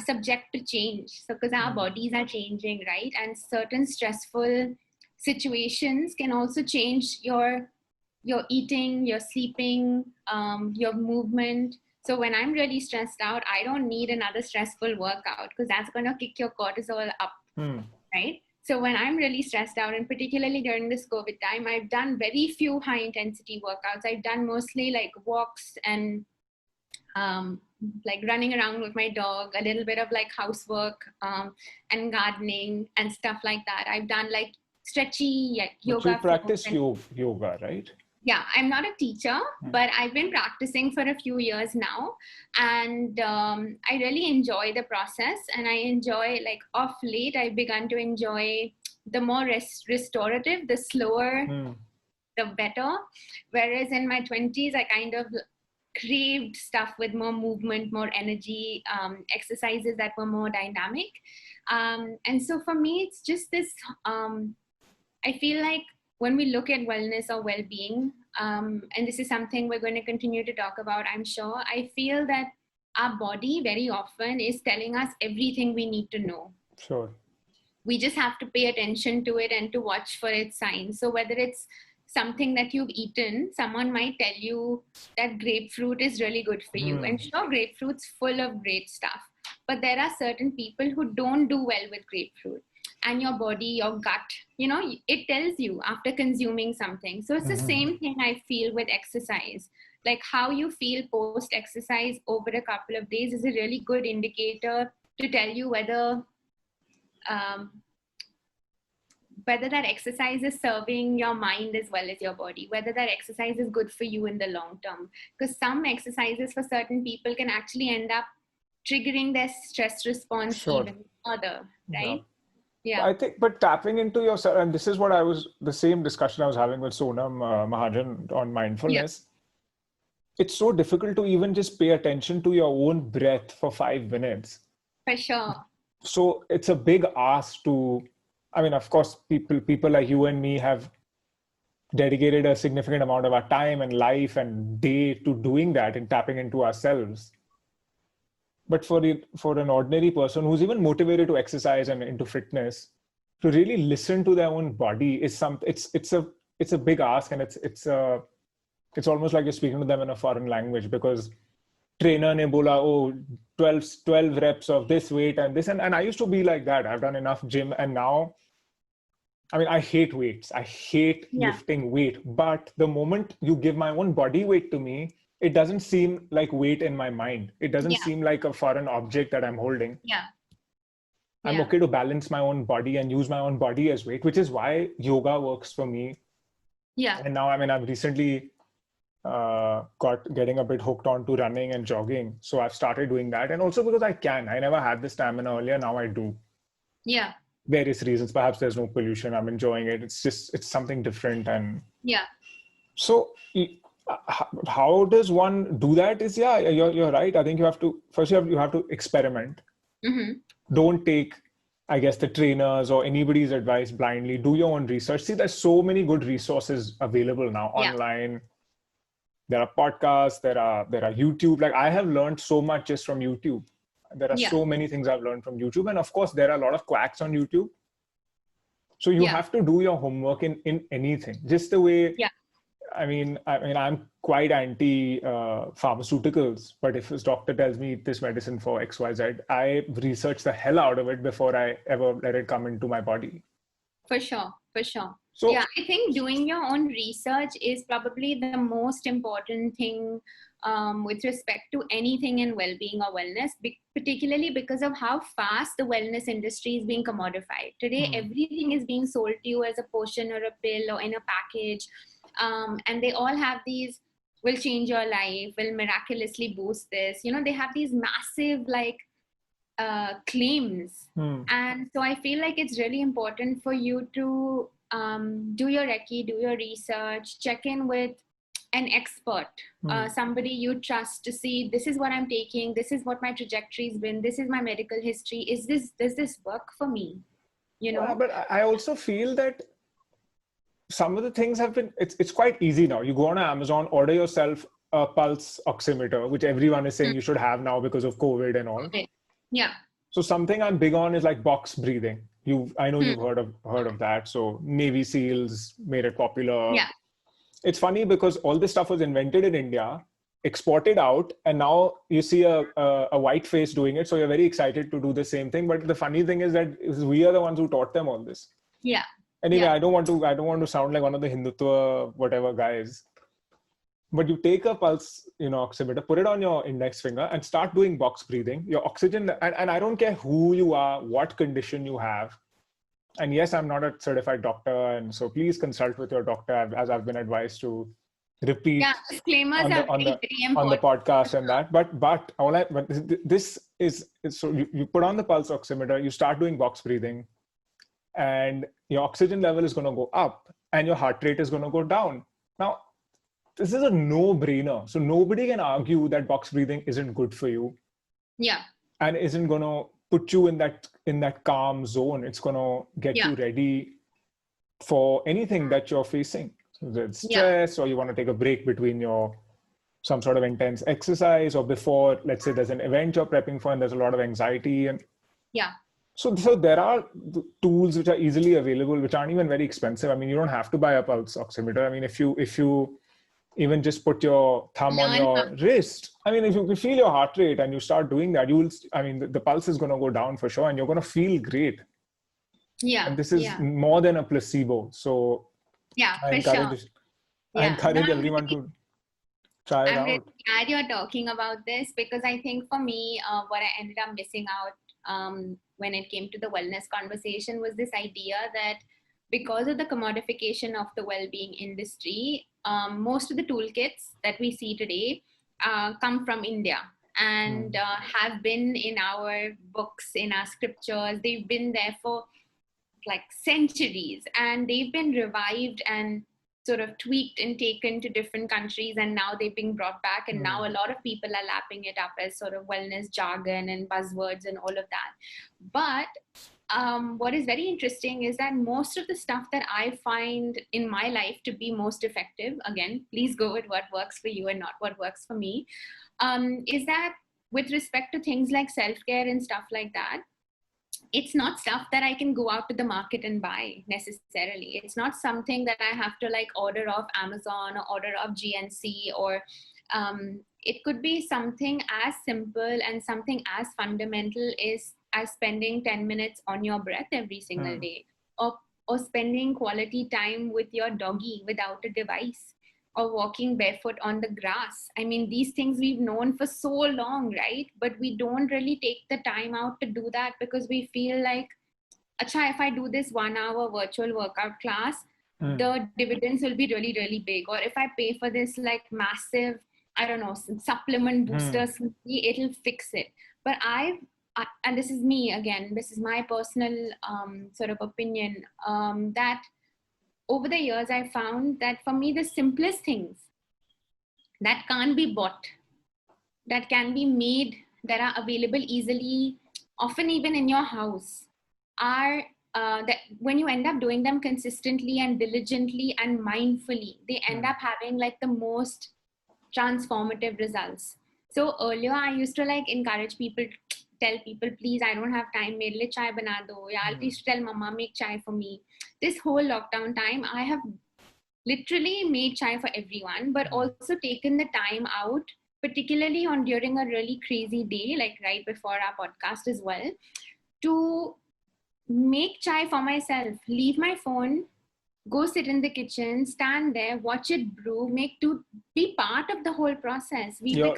subject to change. So because our bodies are changing, right? And certain stressful situations can also change your eating, your sleeping, your movement. So when I'm really stressed out, I don't need another stressful workout, because that's going to kick your cortisol up, right? So when I'm really stressed out, and particularly during this COVID time, I've done very few high intensity workouts. I've done mostly like walks and like running around with my dog, a little bit of like housework and gardening and stuff like that. I've done like stretchy yoga.
But you practice yoga, right?
Yeah, I'm not a teacher, but I've been practicing for a few years now. And I really enjoy the process. And I enjoy, like, off late, I've begun to enjoy the more restorative, the slower, the better. Whereas in my 20s, I kind of craved stuff with more movement, more energy, exercises that were more dynamic. And so for me, it's just this, I feel like when we look at wellness or well-being, and this is something we're going to continue to talk about, I'm sure, I feel that our body very often is telling us everything we need to know.
Sure.
We just have to pay attention to it and to watch for its signs. So whether it's something that you've eaten, someone might tell you that grapefruit is really good for you. And sure, grapefruit's full of great stuff. But there are certain people who don't do well with grapefruit. And your body, your gut, it tells you after consuming something. So it's the same thing I feel with exercise. Like how you feel post-exercise over a couple of days is a really good indicator to tell you whether that exercise is serving your mind as well as your body, whether that exercise is good for you in the long term. Because some exercises for certain people can actually end up triggering their stress response even further, right? Yeah.
I think, but tapping into yourself, and this is what the same discussion I was having with Sonam Mahajan on mindfulness. Yeah. It's so difficult to even just pay attention to your own breath for 5 minutes.
For sure.
So it's a big ask to, I mean, of course, people like you and me have dedicated a significant amount of our time and life and day to doing that and tapping into ourselves. But for an ordinary person who's even motivated to exercise and into fitness, to really listen to their own body is it's a big ask, and it's almost like you're speaking to them in a foreign language, because trainer ne bola, 12 reps of this weight and this, and I used to be like that. I've done enough gym, and now, I mean, I hate weights. I hate lifting weight. But the moment you give my own body weight to me, it doesn't seem like weight in my mind. It doesn't seem like a foreign object that I'm holding.
Yeah.
I'm okay to balance my own body and use my own body as weight, which is why yoga works for me.
Yeah.
And now, I mean, I've recently getting a bit hooked on to running and jogging. So I've started doing that. And also because I never had the stamina earlier. Now I do.
Yeah.
Various reasons. Perhaps there's no pollution. I'm enjoying it. It's something different. And so how does one do that? Is you're right. I think you have to experiment. Don't take, I guess, the trainers or anybody's advice blindly. Do your own research. See, there's so many good resources available now online. There are podcasts, there are YouTube. Like, I have learned so much just from YouTube. There are so many things I've learned from YouTube. And of course, there are a lot of quacks on YouTube. So you have to do your homework in anything. Just the way, I mean, I'm quite anti pharmaceuticals, but if his doctor tells me this medicine for XYZ, I research the hell out of it before I ever let it come into my body.
For sure. So, I think doing your own research is probably the most important thing with respect to anything in well-being or wellness, particularly because of how fast the wellness industry is being commodified. Today, everything is being sold to you as a potion or a pill or in a package. And they all have these, will change your life, will miraculously boost this. They have these massive claims. And so I feel like it's really important for you to do your recce, do your research, check in with an expert, somebody you trust, to see, this is what I'm taking, this is what my trajectory's been, this is my medical history, does this work for me?
But I also feel that some of the things have been, it's quite easy now. You go on Amazon, order yourself a pulse oximeter, which everyone is saying you should have now because of COVID and all.
Okay. Yeah.
So something I'm big on is like box breathing. I know you've heard of that. So Navy SEALs made it popular.
Yeah.
It's funny because all this stuff was invented in India, exported out, and now you see a white face doing it. So you're very excited to do the same thing. But the funny thing is that we are the ones who taught them all this.
Yeah.
Anyway, I don't want to sound like one of the Hindutva whatever guys. But you take a pulse, oximeter, put it on your index finger and start doing box breathing. Your oxygen, and I don't care who you are, what condition you have. And yes, I'm not a certified doctor, and so please consult with your doctor, as I've been advised to repeat.
Yeah, disclaimers are very important
on the podcast and that. But this is so you put on the pulse oximeter, you start doing box breathing, and your oxygen level is going to go up, and your heart rate is going to go down. Now, this is a no-brainer. So nobody can argue that box breathing isn't good for you.
Yeah.
And isn't going to put you in that calm zone. It's going to get you ready for anything that you're facing. It's stress, or you want to take a break between some sort of intense exercise, or before, let's say there's an event you're prepping for and there's a lot of anxiety. And so there are tools which are easily available, which aren't even very expensive. I mean, you don't have to buy a pulse oximeter. I mean, if you even just put your thumb on your wrist, I mean, if you can feel your heart rate and you start doing that, the pulse is going to go down for sure, and you're going to feel great. And this is more than a placebo. So I encourage everyone to try it out.
I'm really glad you're talking about this, because I think for me, what I ended up missing out when it came to the wellness conversation was this idea that because of the commodification of the well-being industry, most of the toolkits that we see today come from India and have been in our books, in our scriptures. They've been there for like centuries, and they've been revived and sort of tweaked and taken to different countries, and now they're being brought back, and now a lot of people are lapping it up as sort of wellness jargon and buzzwords and all of that. But what is very interesting is that most of the stuff that I find in my life to be most effective, again, please go with what works for you and not what works for me, is that with respect to things like self-care and stuff like that, it's not stuff that I can go out to the market and buy necessarily. It's not something that I have to like order off Amazon or order off GNC, or it could be something as simple and something as fundamental as spending 10 minutes on your breath every single day, or spending quality time with your doggy without a device, or walking barefoot on the grass. I mean, these things we've known for so long, right? But we don't really take the time out to do that, because we feel like, acha, if I do this 1 hour virtual workout class, the dividends will be really, really big. Or if I pay for this like massive, I don't know, supplement booster, it'll fix it. But and this is me again, this is my personal sort of opinion, that over the years, I found that for me, the simplest things that can't be bought, that can be made, that are available easily, often even in your house, are that when you end up doing them consistently and diligently and mindfully, they end up having like the most transformative results. So earlier, I used to like encourage people, tell people, please, I don't have time, mere liye chai bana do. Yeah, I'll please tell mama, make chai for me. This whole lockdown time, I have literally made chai for everyone, but also taken the time out, particularly during a really crazy day, like right before our podcast as well, to make chai for myself, leave my phone, go sit in the kitchen, stand there, watch it brew, be part of the whole process.
You're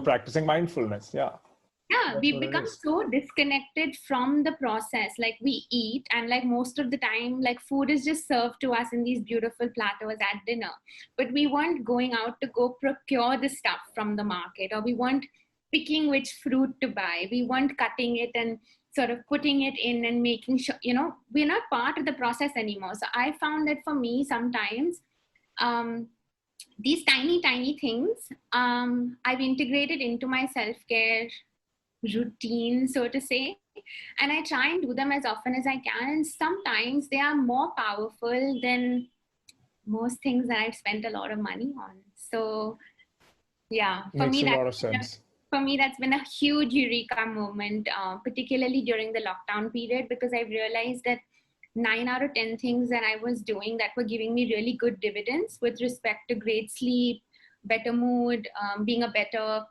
practicing mindfulness.
Yeah, we become so disconnected from the process. Like we eat, and like most of the time, like food is just served to us in these beautiful platters at dinner. But we weren't going out to go procure the stuff from the market, or we weren't picking which fruit to buy. We weren't cutting it and sort of putting it in and making sure, we're not part of the process anymore. So I found that for me, sometimes these tiny things, I've integrated into my self-care routine, so to say, and I try and do them as often as I can, and sometimes they are more powerful than most things that I've spent a lot of money on. So
makes a lot of sense.
For me, that's been a huge eureka moment, particularly during the lockdown period, because I realized that 9 out of 10 things that I was doing that were giving me really good dividends with respect to great sleep, better mood, being a better,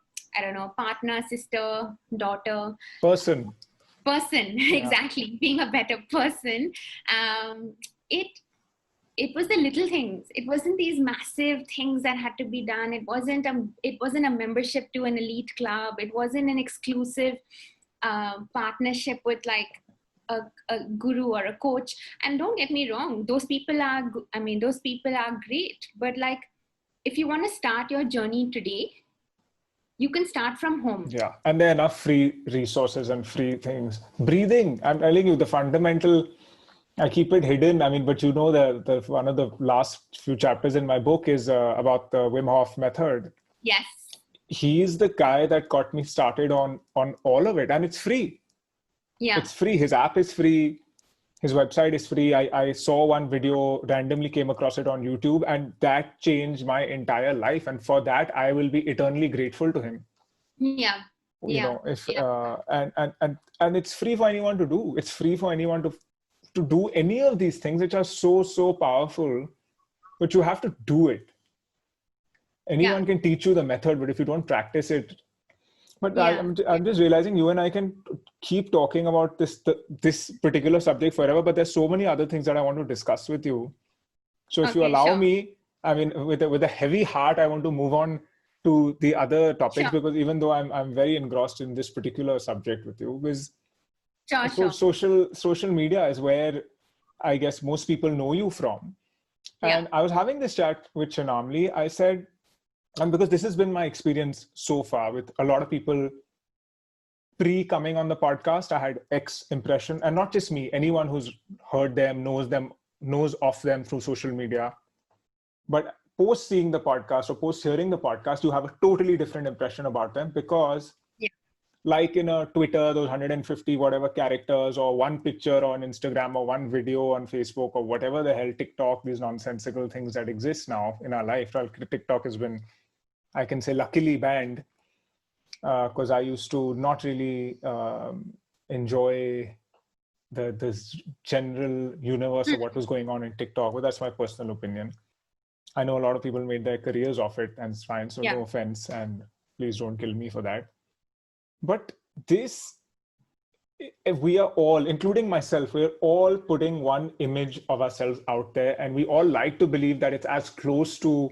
partner, sister, daughter.
Person,
exactly. Being a better person. It was the little things. It wasn't these massive things that had to be done. It wasn't a membership to an elite club. It wasn't an exclusive partnership with like a guru or a coach. And don't get me wrong, those people are great. But like, if you want to start your journey today, you can start from home.
Yeah, and there are enough free resources and free things. Breathing, I'm telling you, the fundamental, I keep it hidden. I mean, but the one of the last few chapters in my book is about the Wim Hof Method.
Yes.
He's the guy that got me started on all of it, and it's free.
Yeah.
It's free. His app is free. His website is free. I saw one video, randomly came across it on YouTube, and that changed my entire life. And for that, I will be eternally grateful to him.
Yeah.
You
Yeah.
know, if
Yeah.
and it's free for anyone to do. It's free for anyone to do any of these things, which are so powerful, but you have to do it. Anyone can teach you the method, but if you don't practice it. But I'm just realizing you and I can keep talking about this particular subject forever, but there's so many other things that I want to discuss with you. So if you allow me, I mean, with a heavy heart, I want to move on to the other topics, because even though I'm very engrossed in this particular subject with you, because social media is where I guess most people know you from. And I was having this chat with Shanamli. I said, and because this has been my experience so far with a lot of people pre-coming on the podcast, I had X impression, and not just me, anyone who's heard them, knows of them through social media. But post seeing the podcast or post hearing the podcast, you have a totally different impression about them, because like in a Twitter, those 150 whatever characters, or one picture on Instagram, or one video on Facebook, or whatever the hell, TikTok, these nonsensical things that exist now in our life. Well, TikTok has been, I can say, luckily banned, because I used to not really enjoy this general universe of what was going on in TikTok. But that's my personal opinion. I know a lot of people made their careers off it, and it's fine. So no offense, and please don't kill me for that. But this, we are all, including myself, we're all putting one image of ourselves out there, and we all like to believe that it's as close to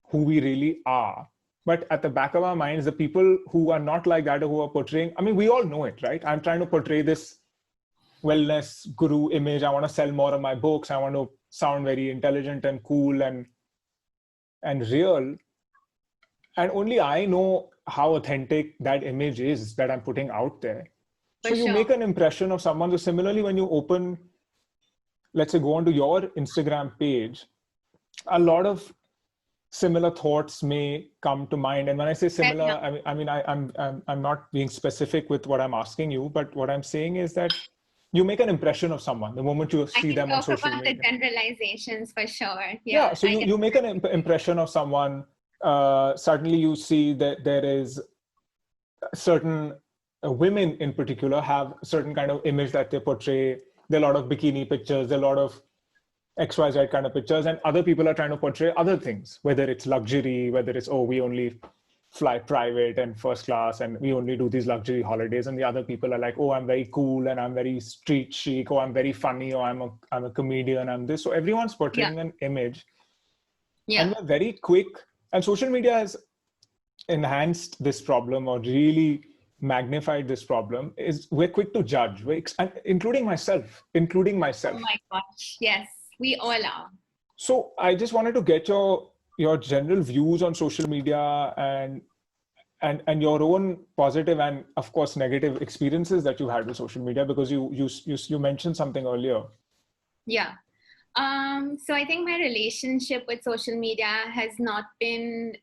who we really are. But at the back of our minds, the people who are not like that, or who are portraying, I mean, we all know it, right? I'm trying to portray this wellness guru image. I want to sell more of my books. I want to sound very intelligent and cool and real. And only I know how authentic that image is that I'm putting out there. So you make an impression of someone. So similarly, when you open, let's say, go onto your Instagram page, a lot of similar thoughts may come to mind. And when I say similar, I'm not being specific with what I'm asking you, but what I'm saying is that you make an impression of someone the moment you see them on social media.
The generalizations for sure.
Yeah. So you make an impression of someone. Suddenly you see that there is certain women in particular have a certain kind of image that they portray. There are a lot of bikini pictures, there are a lot of XYZ kind of pictures, and other people are trying to portray other things, whether it's luxury, whether it's, oh, we only fly private and first class and we only do these luxury holidays. And the other people are like, oh, I'm very cool and I'm very street chic, or I'm very funny, or I'm a comedian, I'm this. So everyone's portraying an image. And we're very quick. And social media has enhanced this problem, or really magnified this problem, is we're quick to judge, including myself.
Oh my gosh, yes, we all are.
So I just wanted to get your general views on social media and your own positive and, of course, negative experiences that you've had with social media, because you mentioned something earlier.
Yeah. So I think my relationship with social media has not been,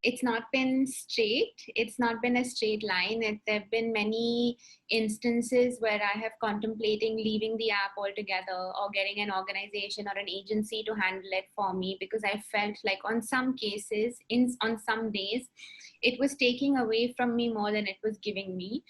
it's not been straight. It's not been a straight line. There have been many instances where I have contemplating leaving the app altogether, or getting an organization or an agency to handle it for me, because I felt like on some cases, on some days, it was taking away from me more than it was giving me.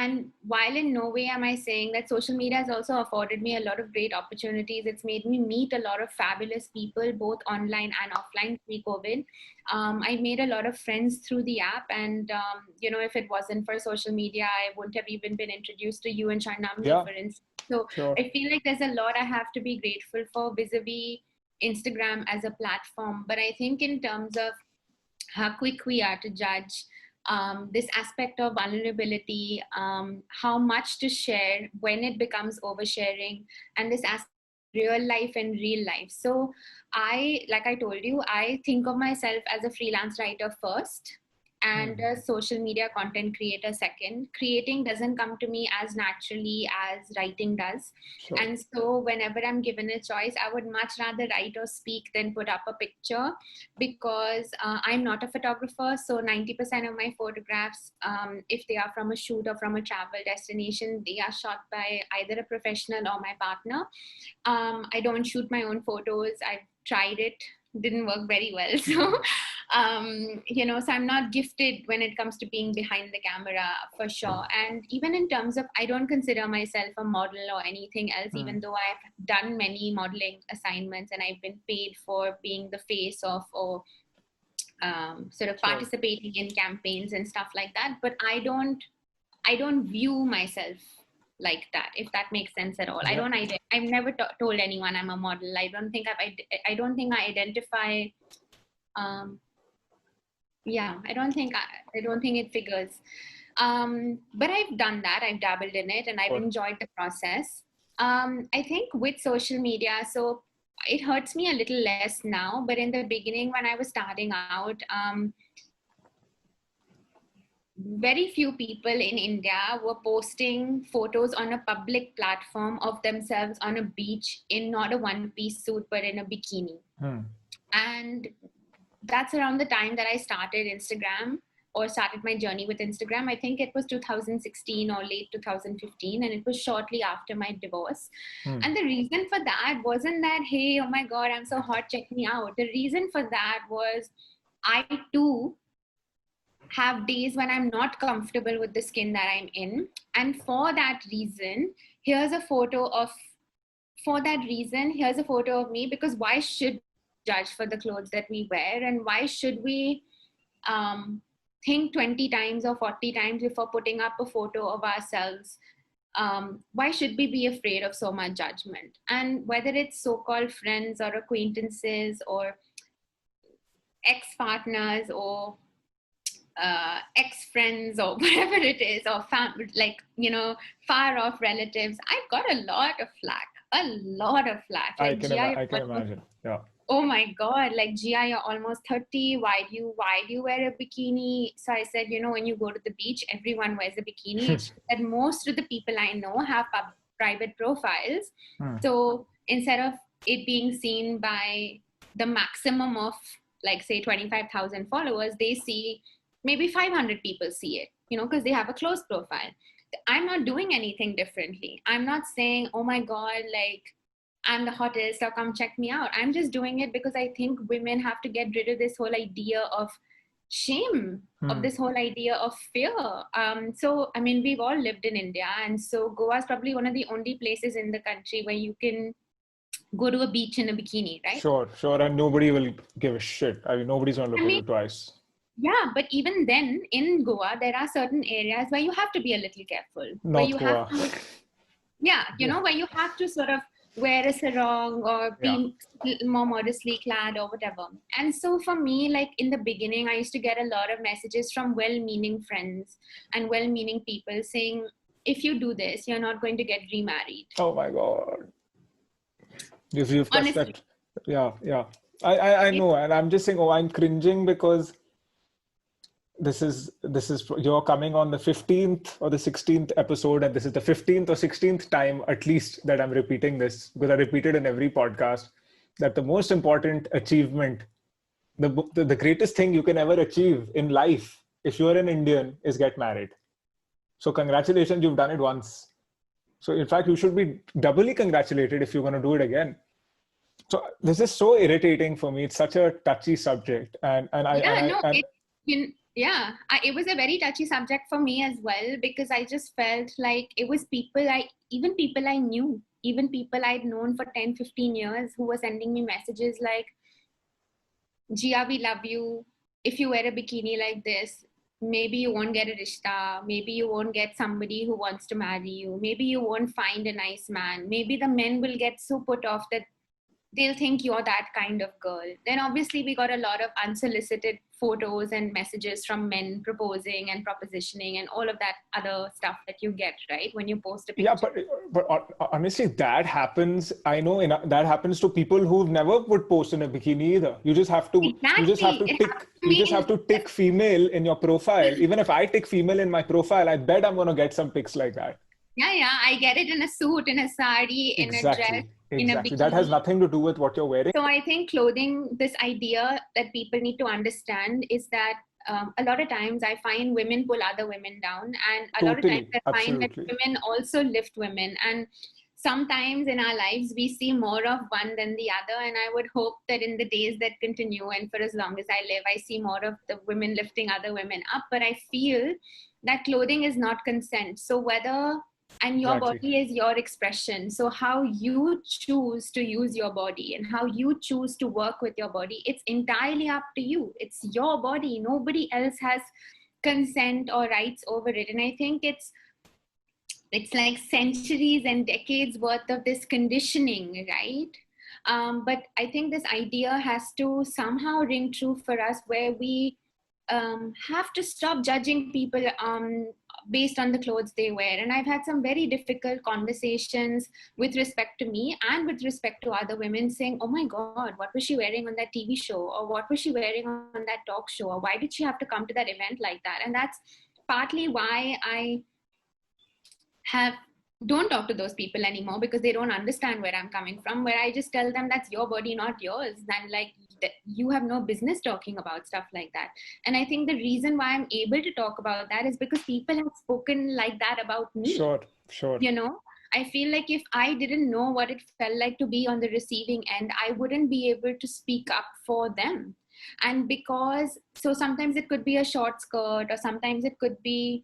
And while in no way am I saying that social media has also afforded me a lot of great opportunities, it's made me meet a lot of fabulous people, both online and offline pre-COVID. I made a lot of friends through the app. And, if it wasn't for social media, I wouldn't have even been introduced to you and Sharnamli, for instance. So I feel like there's a lot I have to be grateful for vis-a-vis Instagram as a platform. But I think in terms of how quick we are to judge, this aspect of vulnerability, how much to share, when it becomes oversharing, and this aspect of real life and real life. So like I told you, I think of myself as a freelance writer first. and a social media content creator second. Creating doesn't come to me as naturally as writing does.
Sure.
And so whenever I'm given a choice, I would much rather write or speak than put up a picture, because I'm not a photographer. So 90% of my photographs, if they are from a shoot or from a travel destination, they are shot by either a professional or my partner. I don't shoot my own photos. I've tried it, didn't work very well. So so I'm not gifted when it comes to being behind the camera, for sure. And even in terms of, I don't consider myself a model or anything else, even though I've done many modeling assignments and I've been paid for being the face of, or sort of participating in campaigns and stuff like that. But I don't view myself like that, if that makes sense at all.
Yeah.
I've never told anyone I'm a model. I don't think I identify. I don't think it figures. But I've done that. I've dabbled in it and I've enjoyed the process. I think with social media, so it hurts me a little less now, but in the beginning when I was starting out, very few people in India were posting photos on a public platform of themselves on a beach in not a one-piece suit, but in a bikini. And that's around the time that I started Instagram, or started my journey with Instagram. I think it was 2016 or late 2015, and it was shortly after my divorce. And the reason for that wasn't that, hey, oh my God, I'm so hot, check me out. The reason for that was I too have days when I'm not comfortable with the skin that I'm in. And for that reason, here's a photo of me, because why should judge for the clothes that we wear, and why should we think 20 times or 40 times before putting up a photo of ourselves? Why should we be afraid of so much judgment? And whether it's so-called friends or acquaintances or ex-partners or ex-friends or whatever it is, or far off relatives, I've got a lot of flack.
I can imagine. Yeah.
Oh my God, like, Gia, you're almost 30. Why do you wear a bikini? So I said, when you go to the beach, everyone wears a bikini. And most of the people I know have private profiles. So instead of it being seen by the maximum of, like, say 25,000 followers, they see maybe 500 people see it, because they have a closed profile. I'm not doing anything differently. I'm not saying, oh my God, like, I'm the hottest, or come check me out. I'm just doing it because I think women have to get rid of this whole idea of shame, of this whole idea of fear. So, I mean, we've all lived in India, and so Goa is probably one of the only places in the country where you can go to a beach in a bikini, right?
Sure. And nobody will give a shit. I mean, nobody's going to look at you twice.
Yeah, but even then, in Goa, there are certain areas where you have to be a little careful. Where you have to sort of wear a sarong or be more modestly clad or whatever. And so for me, like, in the beginning, I used to get a lot of messages from well-meaning friends and well-meaning people saying, if you do this, you're not going to get remarried.
Oh my God. You've touched that. Yeah. I know. And I'm just saying, I'm cringing because this is you're coming on the 15th or the 16th episode, and this is the 15th or 16th time at least that I'm repeating this, because I repeated in every podcast that the most important achievement, the greatest thing you can ever achieve in life, if you're an Indian, is get married. So congratulations, you've done it once. So in fact, you should be doubly congratulated if you're going to do it again. So this is so irritating for me. It's such a touchy subject,
it was a very touchy subject for me as well, because I just felt like it was people I knew, even people I'd known for 10, 15 years, who were sending me messages like, Gia, we love you. If you wear a bikini like this, maybe you won't get a rishta. Maybe you won't get somebody who wants to marry you. Maybe you won't find a nice man. Maybe the men will get so put off that they'll think you're that kind of girl. Then obviously we got a lot of unsolicited photos and messages from men proposing and propositioning and all of that other stuff that you get, right, when you post a picture.
Yeah, but honestly, that happens. I know that happens to people who've never would post in a bikini either. You just have to tick female in your profile. Even if I tick female in my profile, I bet I'm gonna get some pics like that.
Yeah, I get it in a suit, in a sari, in a dress.
Exactly. That has nothing to do with what you're wearing.
So I think clothing, this idea that people need to understand is that a lot of times I find women pull other women down, and a lot of times I find that women also lift women. And sometimes in our lives, we see more of one than the other. And I would hope that in the days that continue and for as long as I live, I see more of the women lifting other women up. But I feel that clothing is not consent. So and your body is your expression. So how you choose to use your body and how you choose to work with your body, it's entirely up to you. It's your body. Nobody else has consent or rights over it. And I think it's like centuries and decades worth of this conditioning, right? But I think this idea has to somehow ring true for us, where we have to stop judging people based on the clothes they wear. And I've had some very difficult conversations with respect to me and with respect to other women, saying, oh my God, what was she wearing on that TV show? Or what was she wearing on that talk show? Or why did she have to come to that event like that? And that's partly why I don't talk to those people anymore, because they don't understand where I'm coming from, where I just tell them that's your body, not yours. And like, you have no business talking about stuff like that. And I think the reason why I'm able to talk about that is because people have spoken like that about me.
Sure.
You know, I feel like if I didn't know what it felt like to be on the receiving end, I wouldn't be able to speak up for them. And so sometimes it could be a short skirt, or sometimes it could be,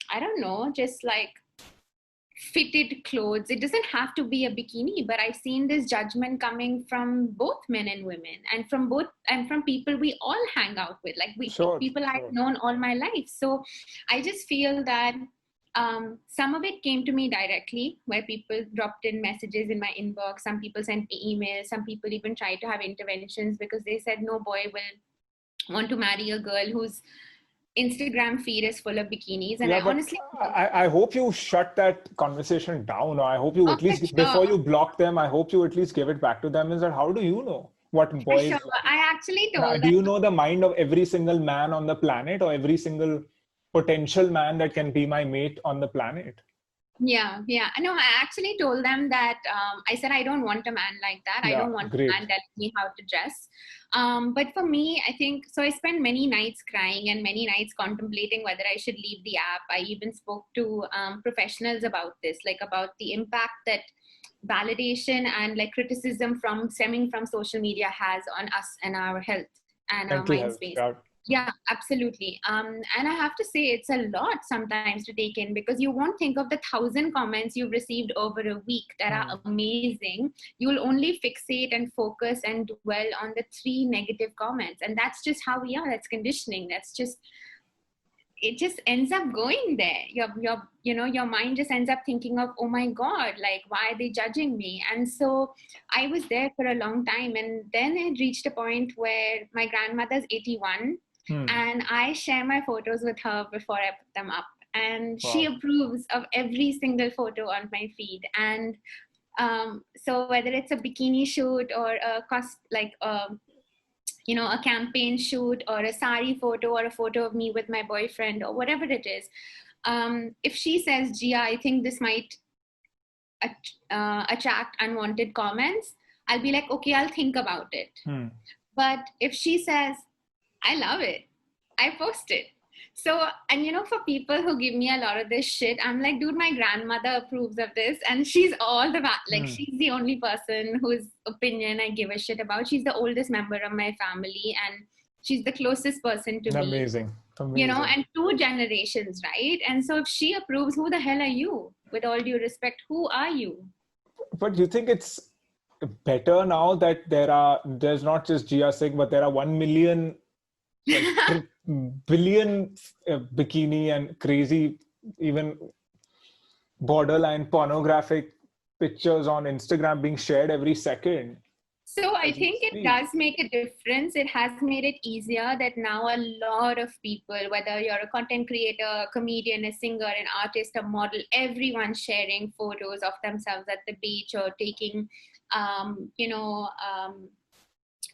I don't know, just like fitted clothes. It doesn't have to be a bikini, but I've seen this judgment coming from both men and women, and from people we all hang out with, like people I've known all my life. So I just feel that some of it came to me directly, where people dropped in messages in my inbox. Some people sent me emails. Some people even tried to have interventions because they said no boy will want to marry a girl whose Instagram feed is full of bikinis. And
I hope you shut that conversation down, or I hope you at least, before you block them, I hope you at least give it back to them. Is that, how do you know what boys?
Sure. I actually told
Do you know the mind of every single man on the planet, or every single potential man that can be my mate on the planet?
Yeah. No, I actually told them that I said I don't want a man like that. I don't want a man telling me how to dress. But for me, I think, so I spent many nights crying and many nights contemplating whether I should leave the app. I even spoke to professionals about this, like about the impact that validation and like criticism stemming from social media has on us and our health and our mind space. Yeah, absolutely. And I have to say, it's a lot sometimes to take in, because you won't think of the 1,000 comments you've received over a week that are amazing. You'll only fixate and focus and dwell on the 3 negative comments. And that's just how we are. That's conditioning. It just ends up going there. Your mind just ends up thinking of, oh my God, like, why are they judging me? And so I was there for a long time. And then it reached a point where my grandmother's 81. And I share my photos with her before I put them up. And she approves of every single photo on my feed. And so whether it's a bikini shoot or a campaign shoot or a sari photo or a photo of me with my boyfriend or whatever it is, if she says, Gia, I think this might attract unwanted comments, I'll be like, okay, I'll think about it. But if she says, I love it, I post it. So, and for people who give me a lot of this shit, I'm like, dude, my grandmother approves of this, and she's she's the only person whose opinion I give a shit about. She's the oldest member of my family, and she's the closest person to me.
Amazing.
And 2 generations, right? And so if she approves, who the hell are you? With all due respect, who are you?
But you think it's better now that there's not just Gia Singh, but there are 1 million billion bikini and crazy, even borderline pornographic pictures on Instagram being shared every second?
So I
as we
think it
speak.
does make a difference. It has made it easier that now a lot of people, whether you're a content creator, a comedian, a singer, an artist, a model, everyone's sharing photos of themselves at the beach or taking,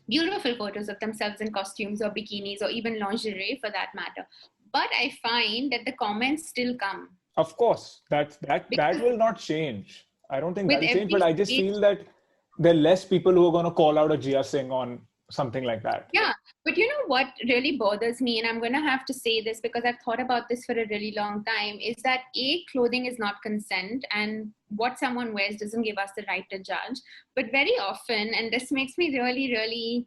beautiful photos of themselves in costumes or bikinis or even lingerie for that matter. But I find that the comments still come.
Of course, that
Because
will not change. I don't think
with
that'll change,
every
but I just
stage,
feel that there are less people who are going to call out a Gia Singh on something like that.
yeah, but you know what really bothers me, and I'm going to have to say this because I've thought about this for a really long time, is that clothing is not consent, and what someone wears doesn't give us the right to judge. But very often, and this makes me really, really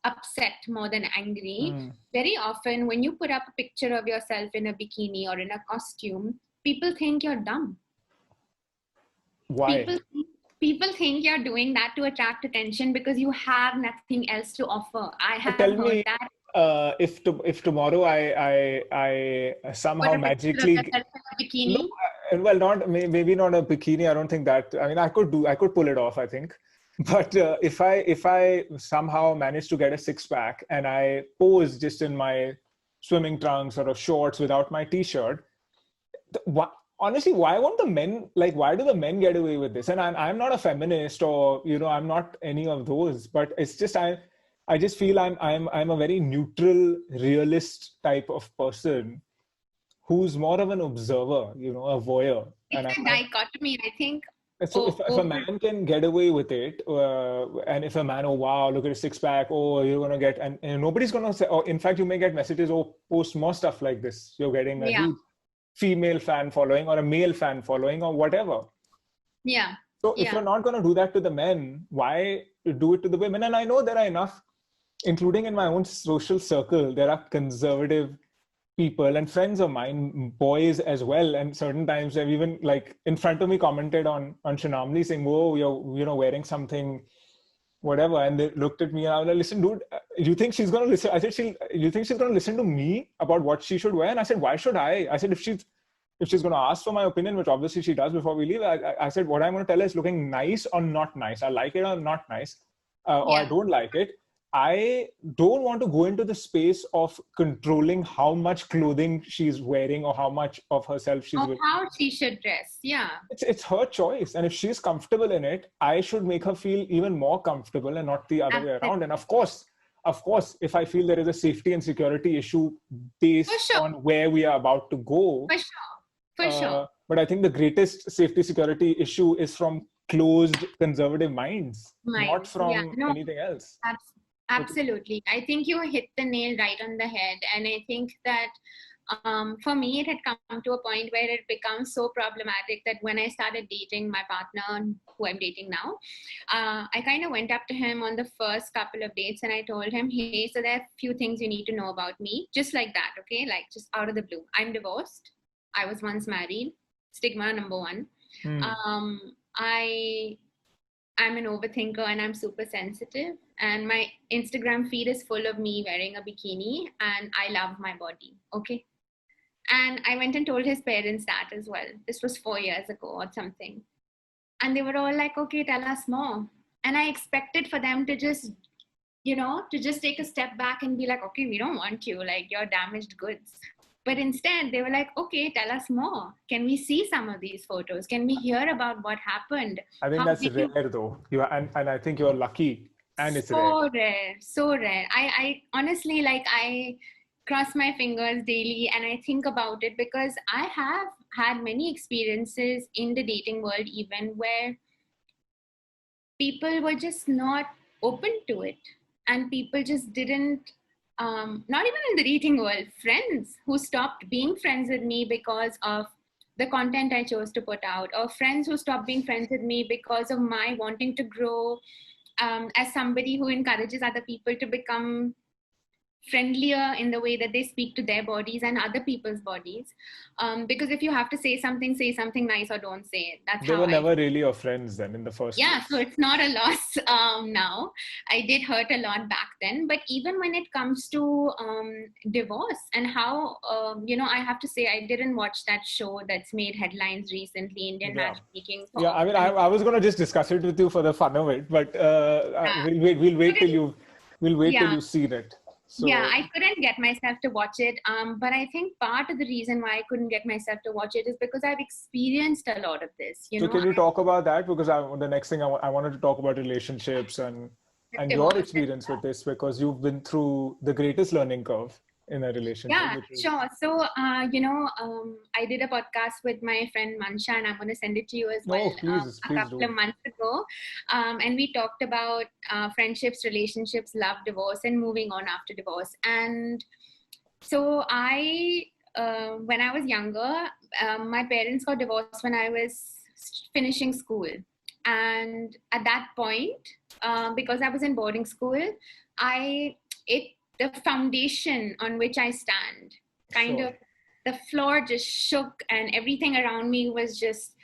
upset more than angry, very often when you put up a picture of yourself in a bikini or in a costume, people think you're dumb.
Why?
People think you're doing that to attract attention because you have nothing else to offer. I have
Tell
heard
me,
that.
if tomorrow I somehow
Put a picture of
magically,
yourself in a
no,
bikini.
well, not maybe not a bikini. I don't think that. I mean, I could pull it off, I think. But if I somehow manage to get a six pack and I pose just in my swimming trunks or shorts without my t-shirt, honestly, why won't the men, like, why do the men get away with this? And I'm not a feminist, or I'm not any of those, but it's just I just feel I'm a very neutral realist type of person who's more of an observer, a voyeur. And
It's a dichotomy, I think.
so if a man can get away with it, and if a man, oh wow, look at his six pack, oh you're gonna get, and nobody's gonna say, oh, in fact you may get messages, oh, post more stuff like this, you're getting a huge female fan following or a male fan following or whatever.
Yeah.
So if you're not gonna do that to the men, why do it to the women? And I know there are enough, including in my own social circle, there are conservative people and friends of mine, boys as well, and certain times they've even, like, in front of me commented on Shanamli saying, whoa, you're wearing something whatever, and they looked at me and I was like, listen dude, you think she's gonna listen? I said, you think she's gonna listen to me about what she should wear? And I said, why should I said, if she's gonna ask for my opinion, which obviously she does before we leave, I said, what I'm gonna tell her is looking nice or not nice. I like it or not nice, or I don't like it. I don't want to go into the space of controlling how much clothing she's wearing or how much of herself she's wearing.
How she should dress. Yeah.
It's her choice. And if she's comfortable in it, I should make her feel even more comfortable and not the other way around. And of course, if I feel there is a safety and security issue based on where we are about to go.
For sure.
But I think the greatest safety security issue is from closed conservative minds, not from anything else.
Absolutely. I think you hit the nail right on the head. And I think that for me, it had come to a point where it becomes so problematic that when I started dating my partner, who I'm dating now, I kind of went up to him on the first couple of dates and I told him, hey, so there are a few things you need to know about me. Just like that, okay? Like just out of the blue. I'm divorced. I was once married. Stigma number one. I'm an overthinker and I'm super sensitive. And my Instagram feed is full of me wearing a bikini and I love my body. Okay. And I went and told his parents that as well. This was 4 years ago or something. And they were all like, okay, tell us more. And I expected for them to just, take a step back and be like, okay, we don't want you. Like, you're damaged goods. But instead, they were like, okay, tell us more. Can we see some of these photos? Can we hear about what happened?
I think that's rare, though. And I think you're lucky. And it's
so rare. So rare. I honestly, I cross my fingers daily and I think about it because I have had many experiences in the dating world, even where people were just not open to it. And people just didn't, not even in the dating world, friends who stopped being friends with me because of the content I chose to put out, or friends who stopped being friends with me because of my wanting to grow as somebody who encourages other people to become friendlier in the way that they speak to their bodies and other people's bodies. Because if you have to say something nice or don't say it. That's
They
how
were never really your friends then in the first
yeah,
place.
so it's not a loss now. I did hurt a lot back then, but even when it comes to divorce and how, I have to say, I didn't watch that show that's made headlines recently, Indian
Yeah.
Matchmaking.
Yeah, I mean, I was going to just discuss it with you for the fun of it, but we'll wait till
Yeah.
you've seen it. So,
Yeah, I couldn't get myself to watch it. But I think part of the reason why I couldn't get myself to watch it is because I've experienced a lot of this.
so can you talk about that? Because the next thing I wanted to talk about relationships and your
Divorce.
experience with this, because you've been through the greatest learning curve in a relationship.
Yeah, sure. So, I did a podcast with my friend Mansha, and I'm going to send it to you as well.
Please
a couple
do.
of months ago. And we talked about friendships, relationships, love, divorce, and moving on after divorce. And so when I was younger, my parents got divorced when I was finishing school. And at that point, because I was in boarding school, the foundation on which I stand, the floor just shook, and everything around me was just,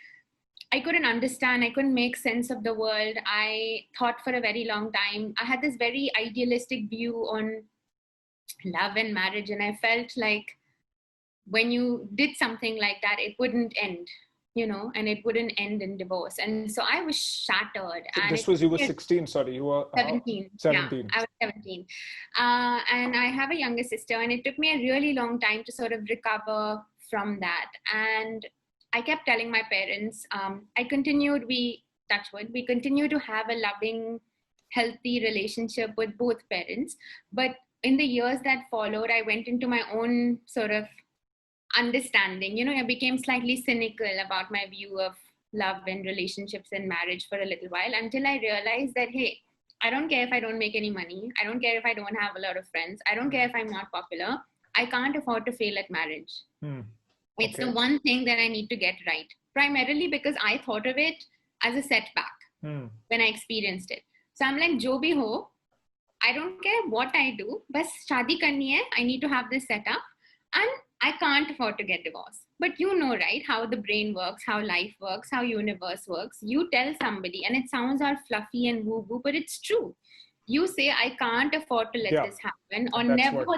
I couldn't understand. I couldn't make sense of the world. I thought for a very long time. I had this very idealistic view on love and marriage, and I felt like when you did something like that, it wouldn't end. And it wouldn't end in divorce. And so I was shattered.
So you were 16, sorry, you were
17.
17.
Yeah, I was 17. And I have a younger sister, and it took me a really long time to sort of recover from that. And I kept telling my parents, we continue to have a loving, healthy relationship with both parents. But in the years that followed, I went into my own sort of understanding. I became slightly cynical about my view of love and relationships and marriage for a little while, until I realized that, hey, I don't care if I don't make any money. I don't care if I don't have a lot of friends. I don't care if I'm not popular. I can't afford to fail at marriage. It's the one thing that I need to get right, primarily because I thought of it as a setback when I experienced it. So I'm like, jo bhi ho, I don't care what I do, bas shaadi karni hai, I need to have this set up, and I can't afford to get divorced. But right, how the brain works, how life works, how universe works. You tell somebody, and it sounds all fluffy and woo-woo, but it's true. You say, I can't afford to let this happen, or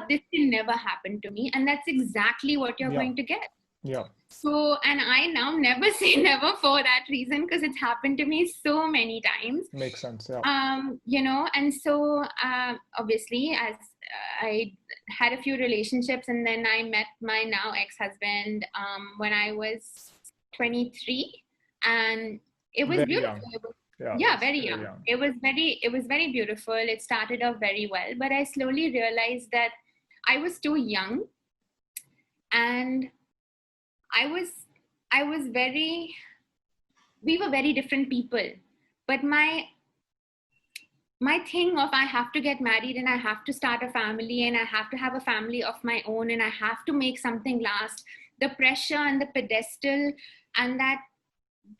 this will never happen to me. And that's exactly what you're going to get.
Yeah.
So, and I now never say never for that reason, because it's happened to me so many times.
Makes sense. Yeah.
And so obviously, as I had a few relationships, and then I met my now ex-husband when I was 23, and it was very beautiful. Very young. It was very beautiful. It started off very well, but I slowly realized that I was too young, and we were very different people. But my thing of I have to get married, and I have to start a family, and I have to have a family of my own, and I have to make something last, the pressure and the pedestal and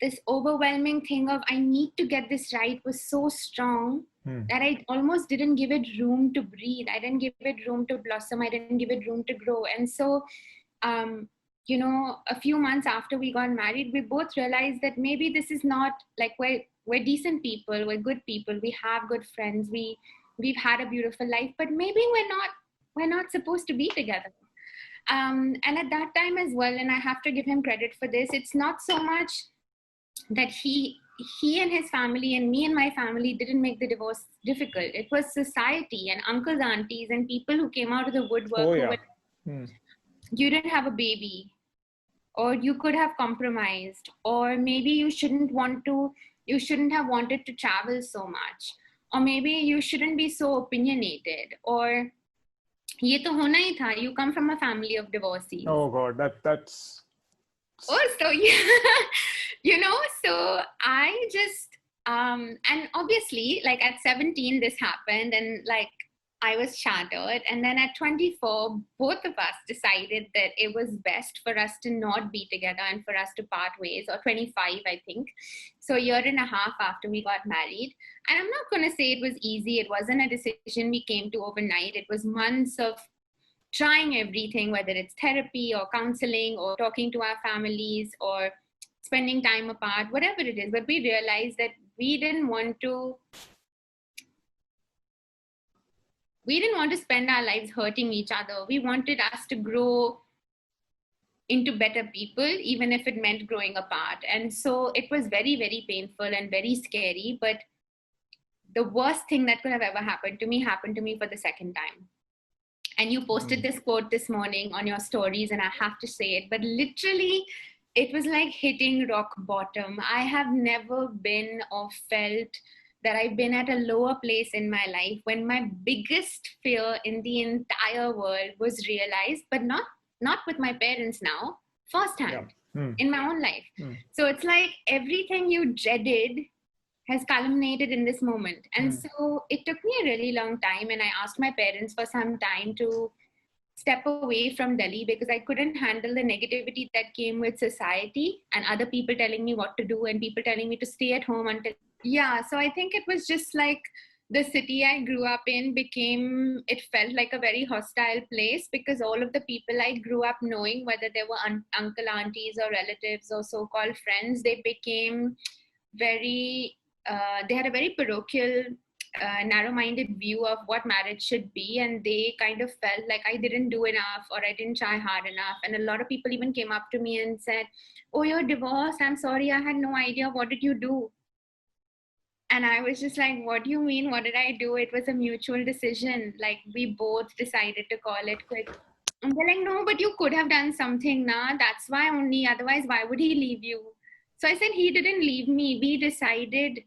this overwhelming thing of I need to get this right was so strong that I almost didn't give it room to breathe. I didn't give it room to blossom. I didn't give it room to grow. And so a few months after we got married, we both realized that maybe this is not like we're decent people, we're good people, we have good friends, we've had a beautiful life, but maybe we're not supposed to be together. And at that time as well, and I have to give him credit for this, it's not so much that he and his family and me and my family didn't make the divorce difficult. It was society and uncles, aunties, and people who came out of the woodwork. You didn't have a baby, or you could have compromised, or maybe you shouldn't have wanted to travel so much, or maybe you shouldn't be so opinionated, or ye to hona hi tha, you come from a family of divorcees.
Oh God, that's.
Oh, so yeah, so I just, and obviously, like at 17, this happened, and like, I was shattered. And then at 24, both of us decided that it was best for us to not be together and for us to part ways, or 25, I think. So a year and a half after we got married. And I'm not going to say it was easy. It wasn't a decision we came to overnight. It was months of trying everything, whether it's therapy or counseling or talking to our families or spending time apart, whatever it is. But we realized that we didn't want to spend our lives hurting each other. We wanted us to grow into better people, even if it meant growing apart. And so it was very, very painful and very scary. But the worst thing that could have ever happened to me for the second time. And you posted this quote this morning on your stories, and I have to say it, but literally it was like hitting rock bottom. I have never been or felt that I've been at a lower place in my life when my biggest fear in the entire world was realized, but not with my parents now, firsthand in my own life. So it's like everything you dreaded has culminated in this moment. And so it took me a really long time, and I asked my parents for some time to step away from Delhi because I couldn't handle the negativity that came with society and other people telling me what to do and people telling me to stay at home until, so I think it was just like the city I grew up in it felt like a very hostile place because all of the people I grew up knowing, whether they were uncle, aunties or relatives or so-called friends, they became very, they had a very parochial, narrow-minded view of what marriage should be, and they kind of felt like I didn't do enough or I didn't try hard enough. And a lot of people even came up to me and said, "Oh, you're divorced. I'm sorry, I had no idea. What did you do?" And I was just like, "What do you mean? What did I do? It was a mutual decision. Like, we both decided to call it quits." And they're like, "No, but you could have done something, nah. That's why only. Otherwise, why would he leave you?" So I said, "He didn't leave me. We decided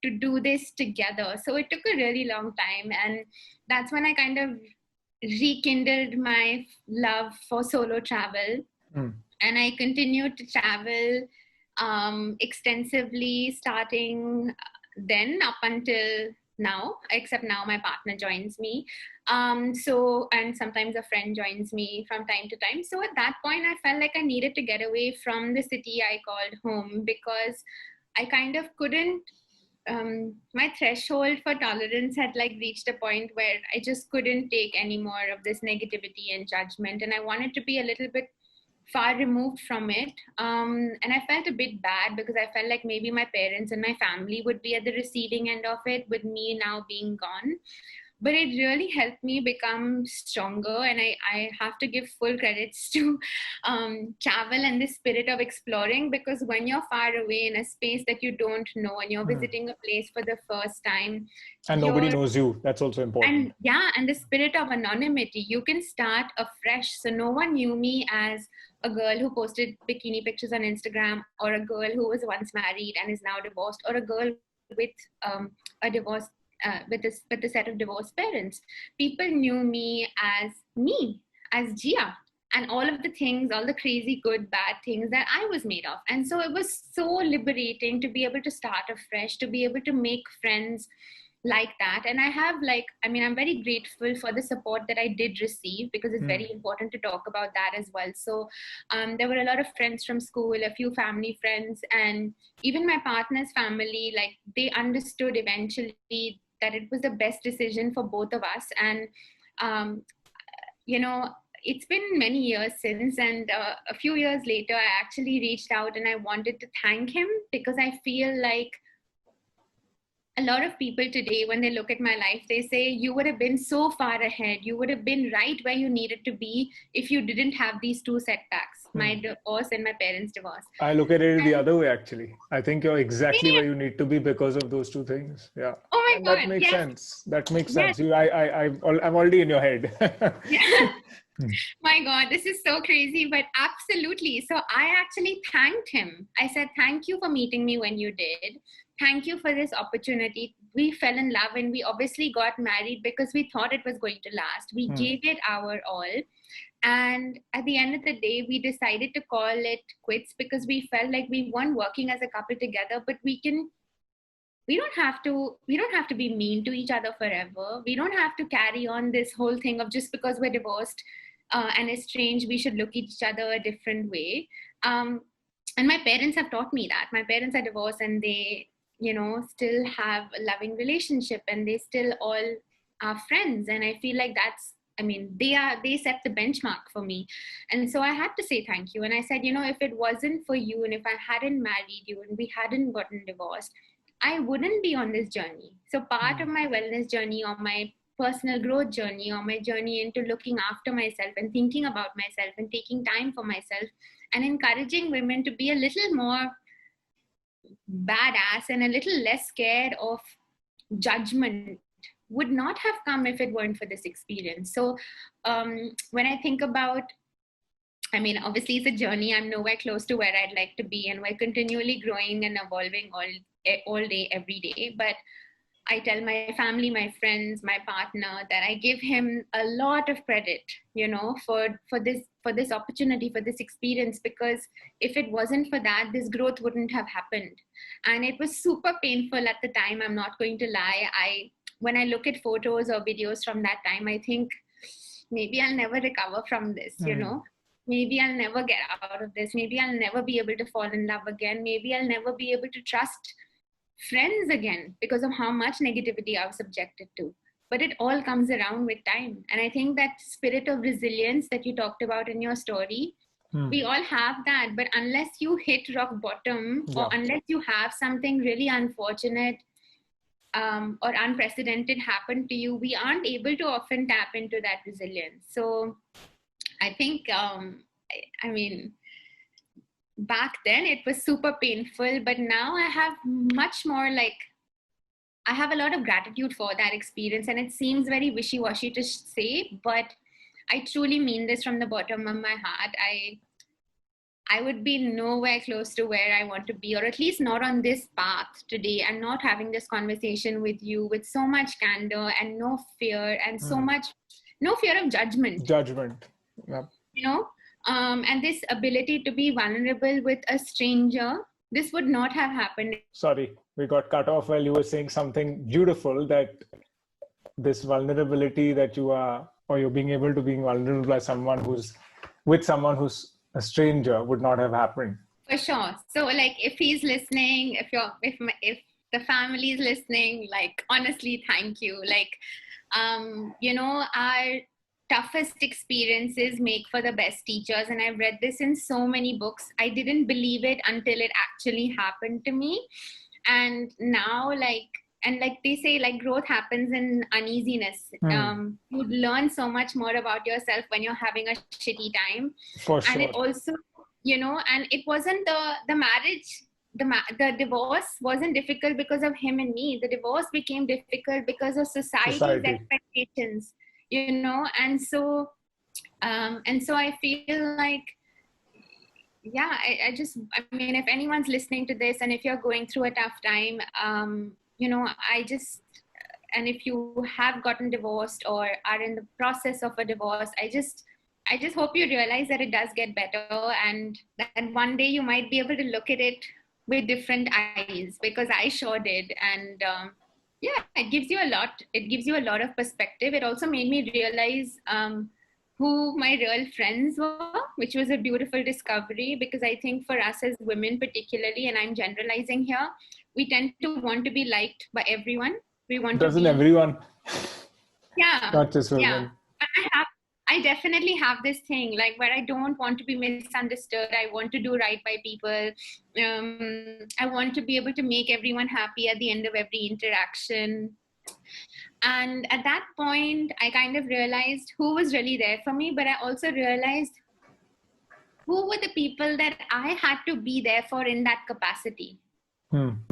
to do this together." So it took a really long time. And that's when I kind of rekindled my love for solo travel. And I continued to travel extensively, starting then up until now, except now my partner joins me. And sometimes a friend joins me from time to time. So at that point, I felt like I needed to get away from the city I called home because I kind of couldn't, my threshold for tolerance had like reached a point where I just couldn't take any more of this negativity and judgment. And I wanted to be a little bit far removed from it. And I felt a bit bad because I felt like maybe my parents and my family would be at the receiving end of it with me now being gone. But it really helped me become stronger. And I have to give full credits to travel and the spirit of exploring, because when you're far away in a space that you don't know and you're visiting a place for the first time.
And nobody knows you. That's also important.
And the spirit of anonymity, you can start afresh. So no one knew me as a girl who posted bikini pictures on Instagram, or a girl who was once married and is now divorced, or a girl with a divorce, with a set of divorced parents. People knew me, as Gia, and all of the things, all the crazy, good, bad things that I was made of. And so it was so liberating to be able to start afresh, to be able to make friends like that. And I'm very grateful for the support that I did receive, because it's very important to talk about that as well. So there were a lot of friends from school, a few family friends, and even my partner's family, like they understood eventually that it was the best decision for both of us. And, it's been many years since, and a few years later, I actually reached out and I wanted to thank him, because I feel like a lot of people today, when they look at my life, they say, you would have been so far ahead. You would have been right where you needed to be if you didn't have these two setbacks, my divorce and my parents' divorce.
I look at it the other way, actually. I think you're exactly where you need to be because of those two things. Yeah.
Oh my God.
That makes sense. That makes sense. I'm already in your head.
My God, this is so crazy, but absolutely. So I actually thanked him. I said, thank you for meeting me when you did. Thank you for this opportunity. We fell in love and we obviously got married because we thought it was going to last. We gave it our all. And at the end of the day, we decided to call it quits because we felt like we weren't working as a couple together, but we can we don't have to be mean to each other forever. We don't have to carry on this whole thing of just because we're divorced and estranged, we should look at each other a different way. And my parents have taught me that. My parents are divorced and they, still have a loving relationship and they still all are friends. And I feel like they set the benchmark for me. And so I had to say thank you. And I said, if it wasn't for you and if I hadn't married you and we hadn't gotten divorced, I wouldn't be on this journey. So part of my wellness journey or my personal growth journey or my journey into looking after myself and thinking about myself and taking time for myself and encouraging women to be a little more badass and a little less scared of judgment would not have come if it weren't for this experience. So when I think about, obviously it's a journey. I'm nowhere close to where I'd like to be, and we're continually growing and evolving all day, every day. But I tell my family, my friends, my partner that I give him a lot of credit, for this opportunity, for this experience, because if it wasn't for that, this growth wouldn't have happened. And it was super painful at the time. I'm not going to lie. When I look at photos or videos from that time, I think maybe I'll never recover from this, maybe I'll never get out of this. Maybe I'll never be able to fall in love again. Maybe I'll never be able to trust friends again because of how much negativity I was subjected to. But it all comes around with time. And I think that spirit of resilience that you talked about in your story, we all have that. But unless you hit rock bottom or unless you have something really unfortunate or unprecedented happen to you, we aren't able to often tap into that resilience. So I think, back then it was super painful, but now I have much more I have a lot of gratitude for that experience. And it seems very wishy-washy to say, but I truly mean this from the bottom of my heart. I would be nowhere close to where I want to be, or at least not on this path today, and not having this conversation with you with so much candor and no fear and no fear of judgment.
Yeah.
And this ability to be vulnerable with a stranger, this would not have happened.
Sorry, we got cut off while you were saying something beautiful, that this vulnerability that you are, or you're being able to be vulnerable by someone who's a stranger would not have happened.
For sure. So if he's listening, if the family is listening, honestly, thank you. Our toughest experiences make for the best teachers. And I've read this in so many books. I didn't believe it until it actually happened to me. And now, they say, growth happens in uneasiness. You learn so much more about yourself when you're having a shitty time.
For sure.
And it also, and it wasn't the marriage, the divorce wasn't difficult because of him and me. The divorce became difficult because of society's expectations. And so I feel if anyone's listening to this and if you're going through a tough time, and if you have gotten divorced or are in the process of a divorce, I just hope you realize that it does get better, and that one day you might be able to look at it with different eyes, because I sure did. And it gives you a lot. It gives you a lot of perspective. It also made me realize who my real friends were, which was a beautiful discovery, because I think for us as women particularly, and I'm generalizing here, we tend to want to be liked by everyone. We want
Doesn't everyone?
Yeah.
Not just women.
Yeah. I definitely have this thing where I don't want to be misunderstood. I want to do right by people. I want to be able to make everyone happy at the end of every interaction. And at that point, I kind of realized who was really there for me, but I also realized who were the people that I had to be there for in that capacity.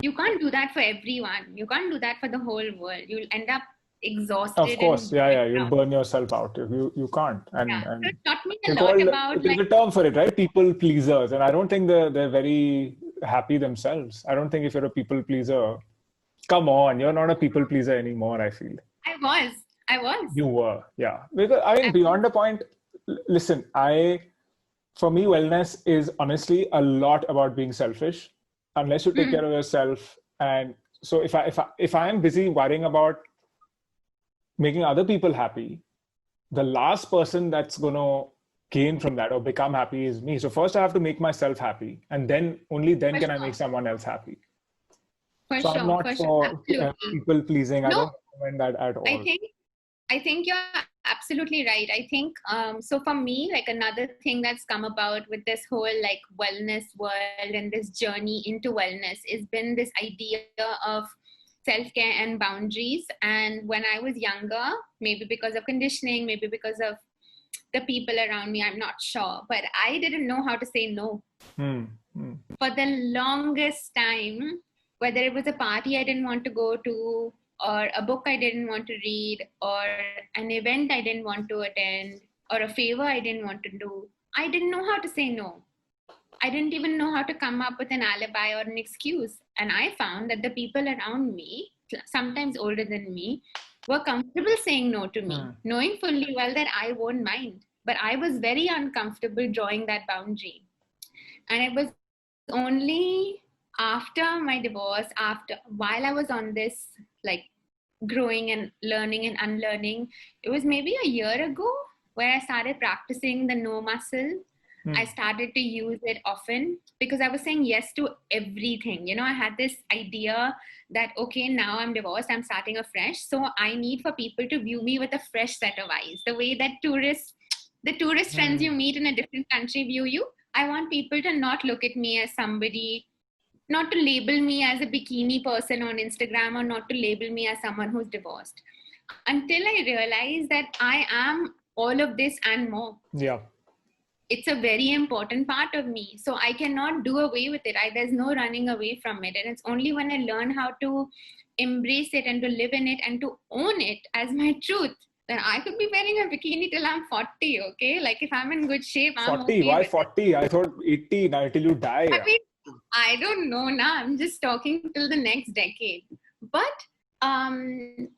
You can't do that for everyone. You can't do that for the whole world. You'll end up exhausted.
Of course, you'll burn yourself out. You can't. And
so it taught me a lot about.
There's a term for it, right? People pleasers, and I don't think they're very happy themselves. I don't think if you're a people pleaser, come on, you're not a people pleaser anymore. I feel.
I was.
You were, yeah. Because beyond the point. Listen, for me, wellness is honestly a lot about being selfish. Unless you take care of yourself and So if I am busy worrying about making other people happy, the last person that's going to gain from that or become happy is me. So first I have to make myself happy, and then only then can I make someone else happy. So I'm not for people pleasing. I don't recommend that at all.
I think you're absolutely right. I think, so for me, like another thing that's come about with this whole like wellness world and this journey into wellness has been this idea of self-care and boundaries. And when I was younger, maybe because of conditioning, maybe because of the people around me, I'm not sure, but I didn't know how to say no. For the longest time, whether it was a party I didn't want to go to, or a book I didn't want to read, or an event I didn't want to attend, or a favor I didn't want to do, I didn't know how to say no. I didn't even know how to come up with an alibi or an excuse. And I found that the people around me, sometimes older than me, were comfortable saying no to me, knowing fully well that I won't mind. But I was very uncomfortable drawing that boundary. And it was only after my divorce, while I was on this like growing and learning and unlearning, it was maybe a year ago where I started practicing the no muscle. I started to use it often because I was saying yes to everything. You know, I had this idea that, okay, now I'm divorced, I'm starting afresh. So I need for people to view me with a fresh set of eyes. The way that the tourist friends you meet in a different country view you. I want people to not look at me as somebody, not to label me as a bikini person on Instagram, or not to label me as someone who's divorced. Until I realized that I am all of this and more.
Yeah.
It's a very important part of me. So I cannot do away with it. There's no running away from it. And it's only when I learn how to embrace it and to live in it and to own it as my truth, then I could be wearing a bikini till I'm 40, okay? Like if I'm in good shape, I'm
40,
okay.
Why 40? I thought 80, now till you die.
I mean, I don't know now. I'm just talking till the next decade. But,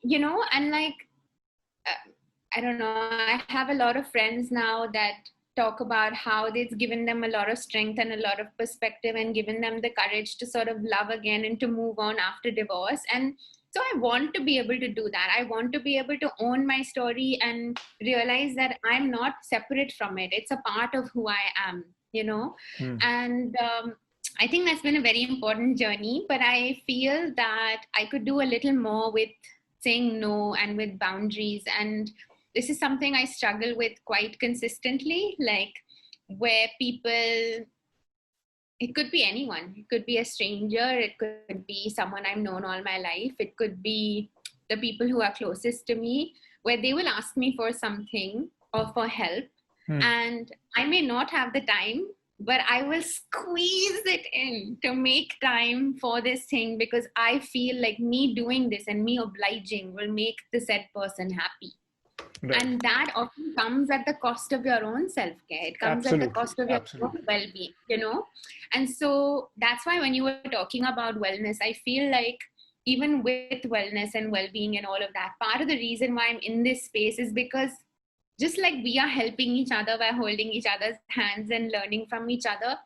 you know, and like, I don't know, I have a lot of friends now that talk about how it's given them a lot of strength and a lot of perspective and given them the courage to sort of love again and to move on after divorce. And so I want to be able to do that. I want to be able to own my story and realize that I'm not separate from it. It's a part of who I am, you know? And I think that's been a very important journey, but I feel that I could do a little more with saying no and with boundaries. And this is something I struggle with quite consistently, like where people, it could be anyone. It could be a stranger. It could be someone I've known all my life. It could be the people who are closest to me, where they will ask me for something or for help. And I may not have the time, but I will squeeze it in to make time for this thing because I feel like me doing this and me obliging will make the said person happy. Right. And that often comes at the cost of your own self-care. It comes at the cost of your own well-being, you know? And so that's why when you were talking about wellness, I feel like even with wellness and well-being and all of that, part of the reason why I'm in this space is because just like we are helping each other by holding each other's hands and learning from each other,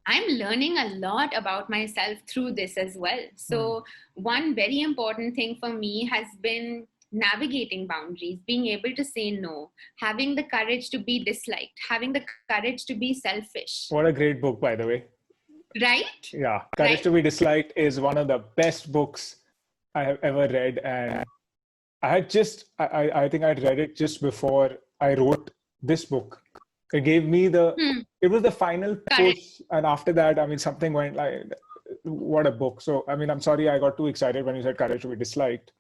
I'm learning a lot about myself through this as well. So one very important thing for me has been navigating boundaries, being able to say no, having the courage to be disliked, having the courage to be selfish.
What a great book, by the way.
Right?
Yeah. Courage to be Disliked is one of the best books I have ever read. And I think I'd read it just before I wrote this book. It gave me it was the final push. And after that, I mean, something went like, what a book. So, I mean, I'm sorry, I got too excited when you said Courage to be Disliked.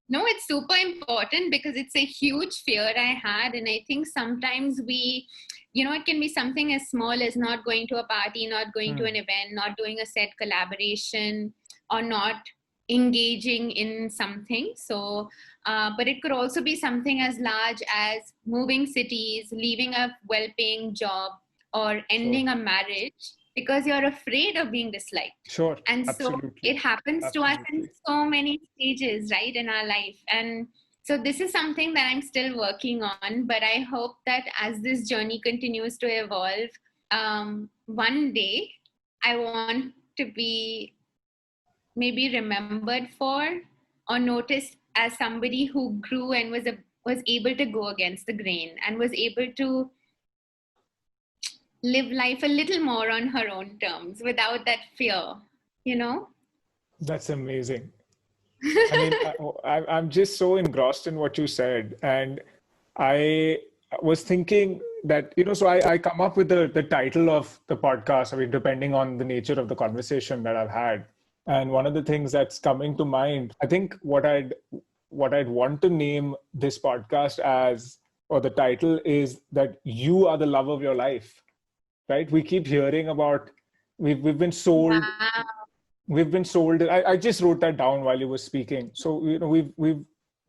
No, it's super important because it's a huge fear I had. And I think sometimes we, you know, it can be something as small as not going to a party, not going to an event, not doing a set collaboration, or not engaging in something. So, but it could also be something as large as moving cities, leaving a well-paying job, or ending a marriage because you're afraid of being disliked.
Sure.
And
Absolutely.
so it happens to us in so many stages, right, in our life. And so this is something that I'm still working on, but I hope that as this journey continues to evolve, one day I want to be maybe remembered for or noticed as somebody who grew and was able to go against the grain and was able to live life a little more on her own terms without that fear, you know?
That's amazing. I mean, I'm just so engrossed in what you said. And I was thinking that, so I come up with the title of the podcast, I mean, depending on the nature of the conversation that I've had. And one of the things that's coming to mind, I think what I'd want to name this podcast as, or the title is that you are the love of your life, right? We keep hearing about, we've been sold.
Wow.
We've been sold. I just wrote that down while you were speaking. So we've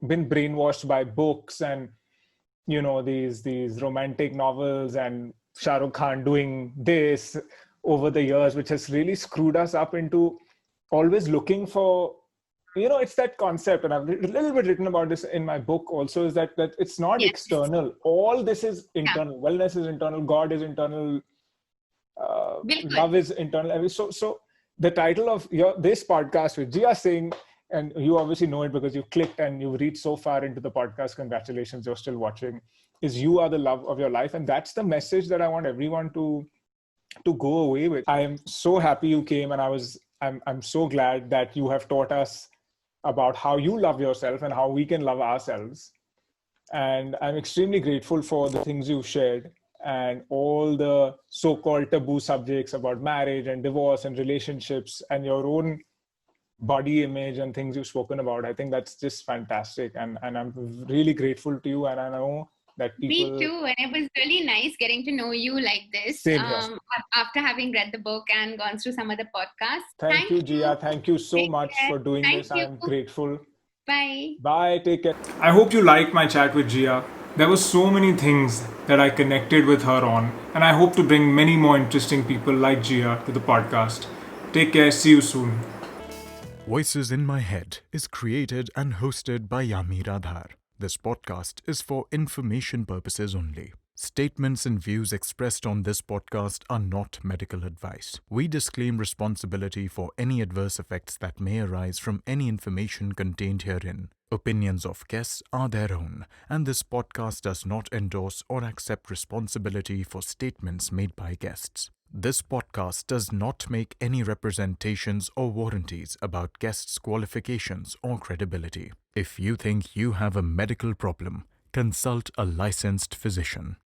been brainwashed by books and these romantic novels and Shah Rukh Khan doing this over the years, which has really screwed us up into always looking for. It's that concept, and I've a little bit written about this in my book also. Is that it's not
Yes.
external. All this is internal. Yeah. Wellness is internal. God is internal. Love is internal. So the title of this podcast with Gia Singh, and you obviously know it because you clicked and you reached so far into the podcast. Congratulations, you're still watching. Is you are the love of your life, and that's the message that I want everyone to go away with. I am so happy you came, and I'm so glad that you have taught us about how you love yourself and how we can love ourselves. And I'm extremely grateful for the things you've shared and all the so-called taboo subjects about marriage and divorce and relationships and your own body image and things you've spoken about. I think that's just fantastic. And I'm really grateful to you. And I know that people...
Me too. And it was really nice getting to know you like this. After having read the book and gone through some of the podcasts.
Thank you, Gia. Thank you so much for doing this. I'm grateful.
Bye.
Bye. Take care.
I hope you liked my chat with Gia. There were so many things that I connected with her on, and I hope to bring many more interesting people like Gia to the podcast. Take care. See you soon.
Voices in My Head is created and hosted by Yameer Adhar. This podcast is for information purposes only. Statements and views expressed on this podcast are not medical advice. We disclaim responsibility for any adverse effects that may arise from any information contained herein. Opinions of guests are their own, and this podcast does not endorse or accept responsibility for statements made by guests. This podcast does not make any representations or warranties about guests' qualifications or credibility. If you think you have a medical problem, consult a licensed physician.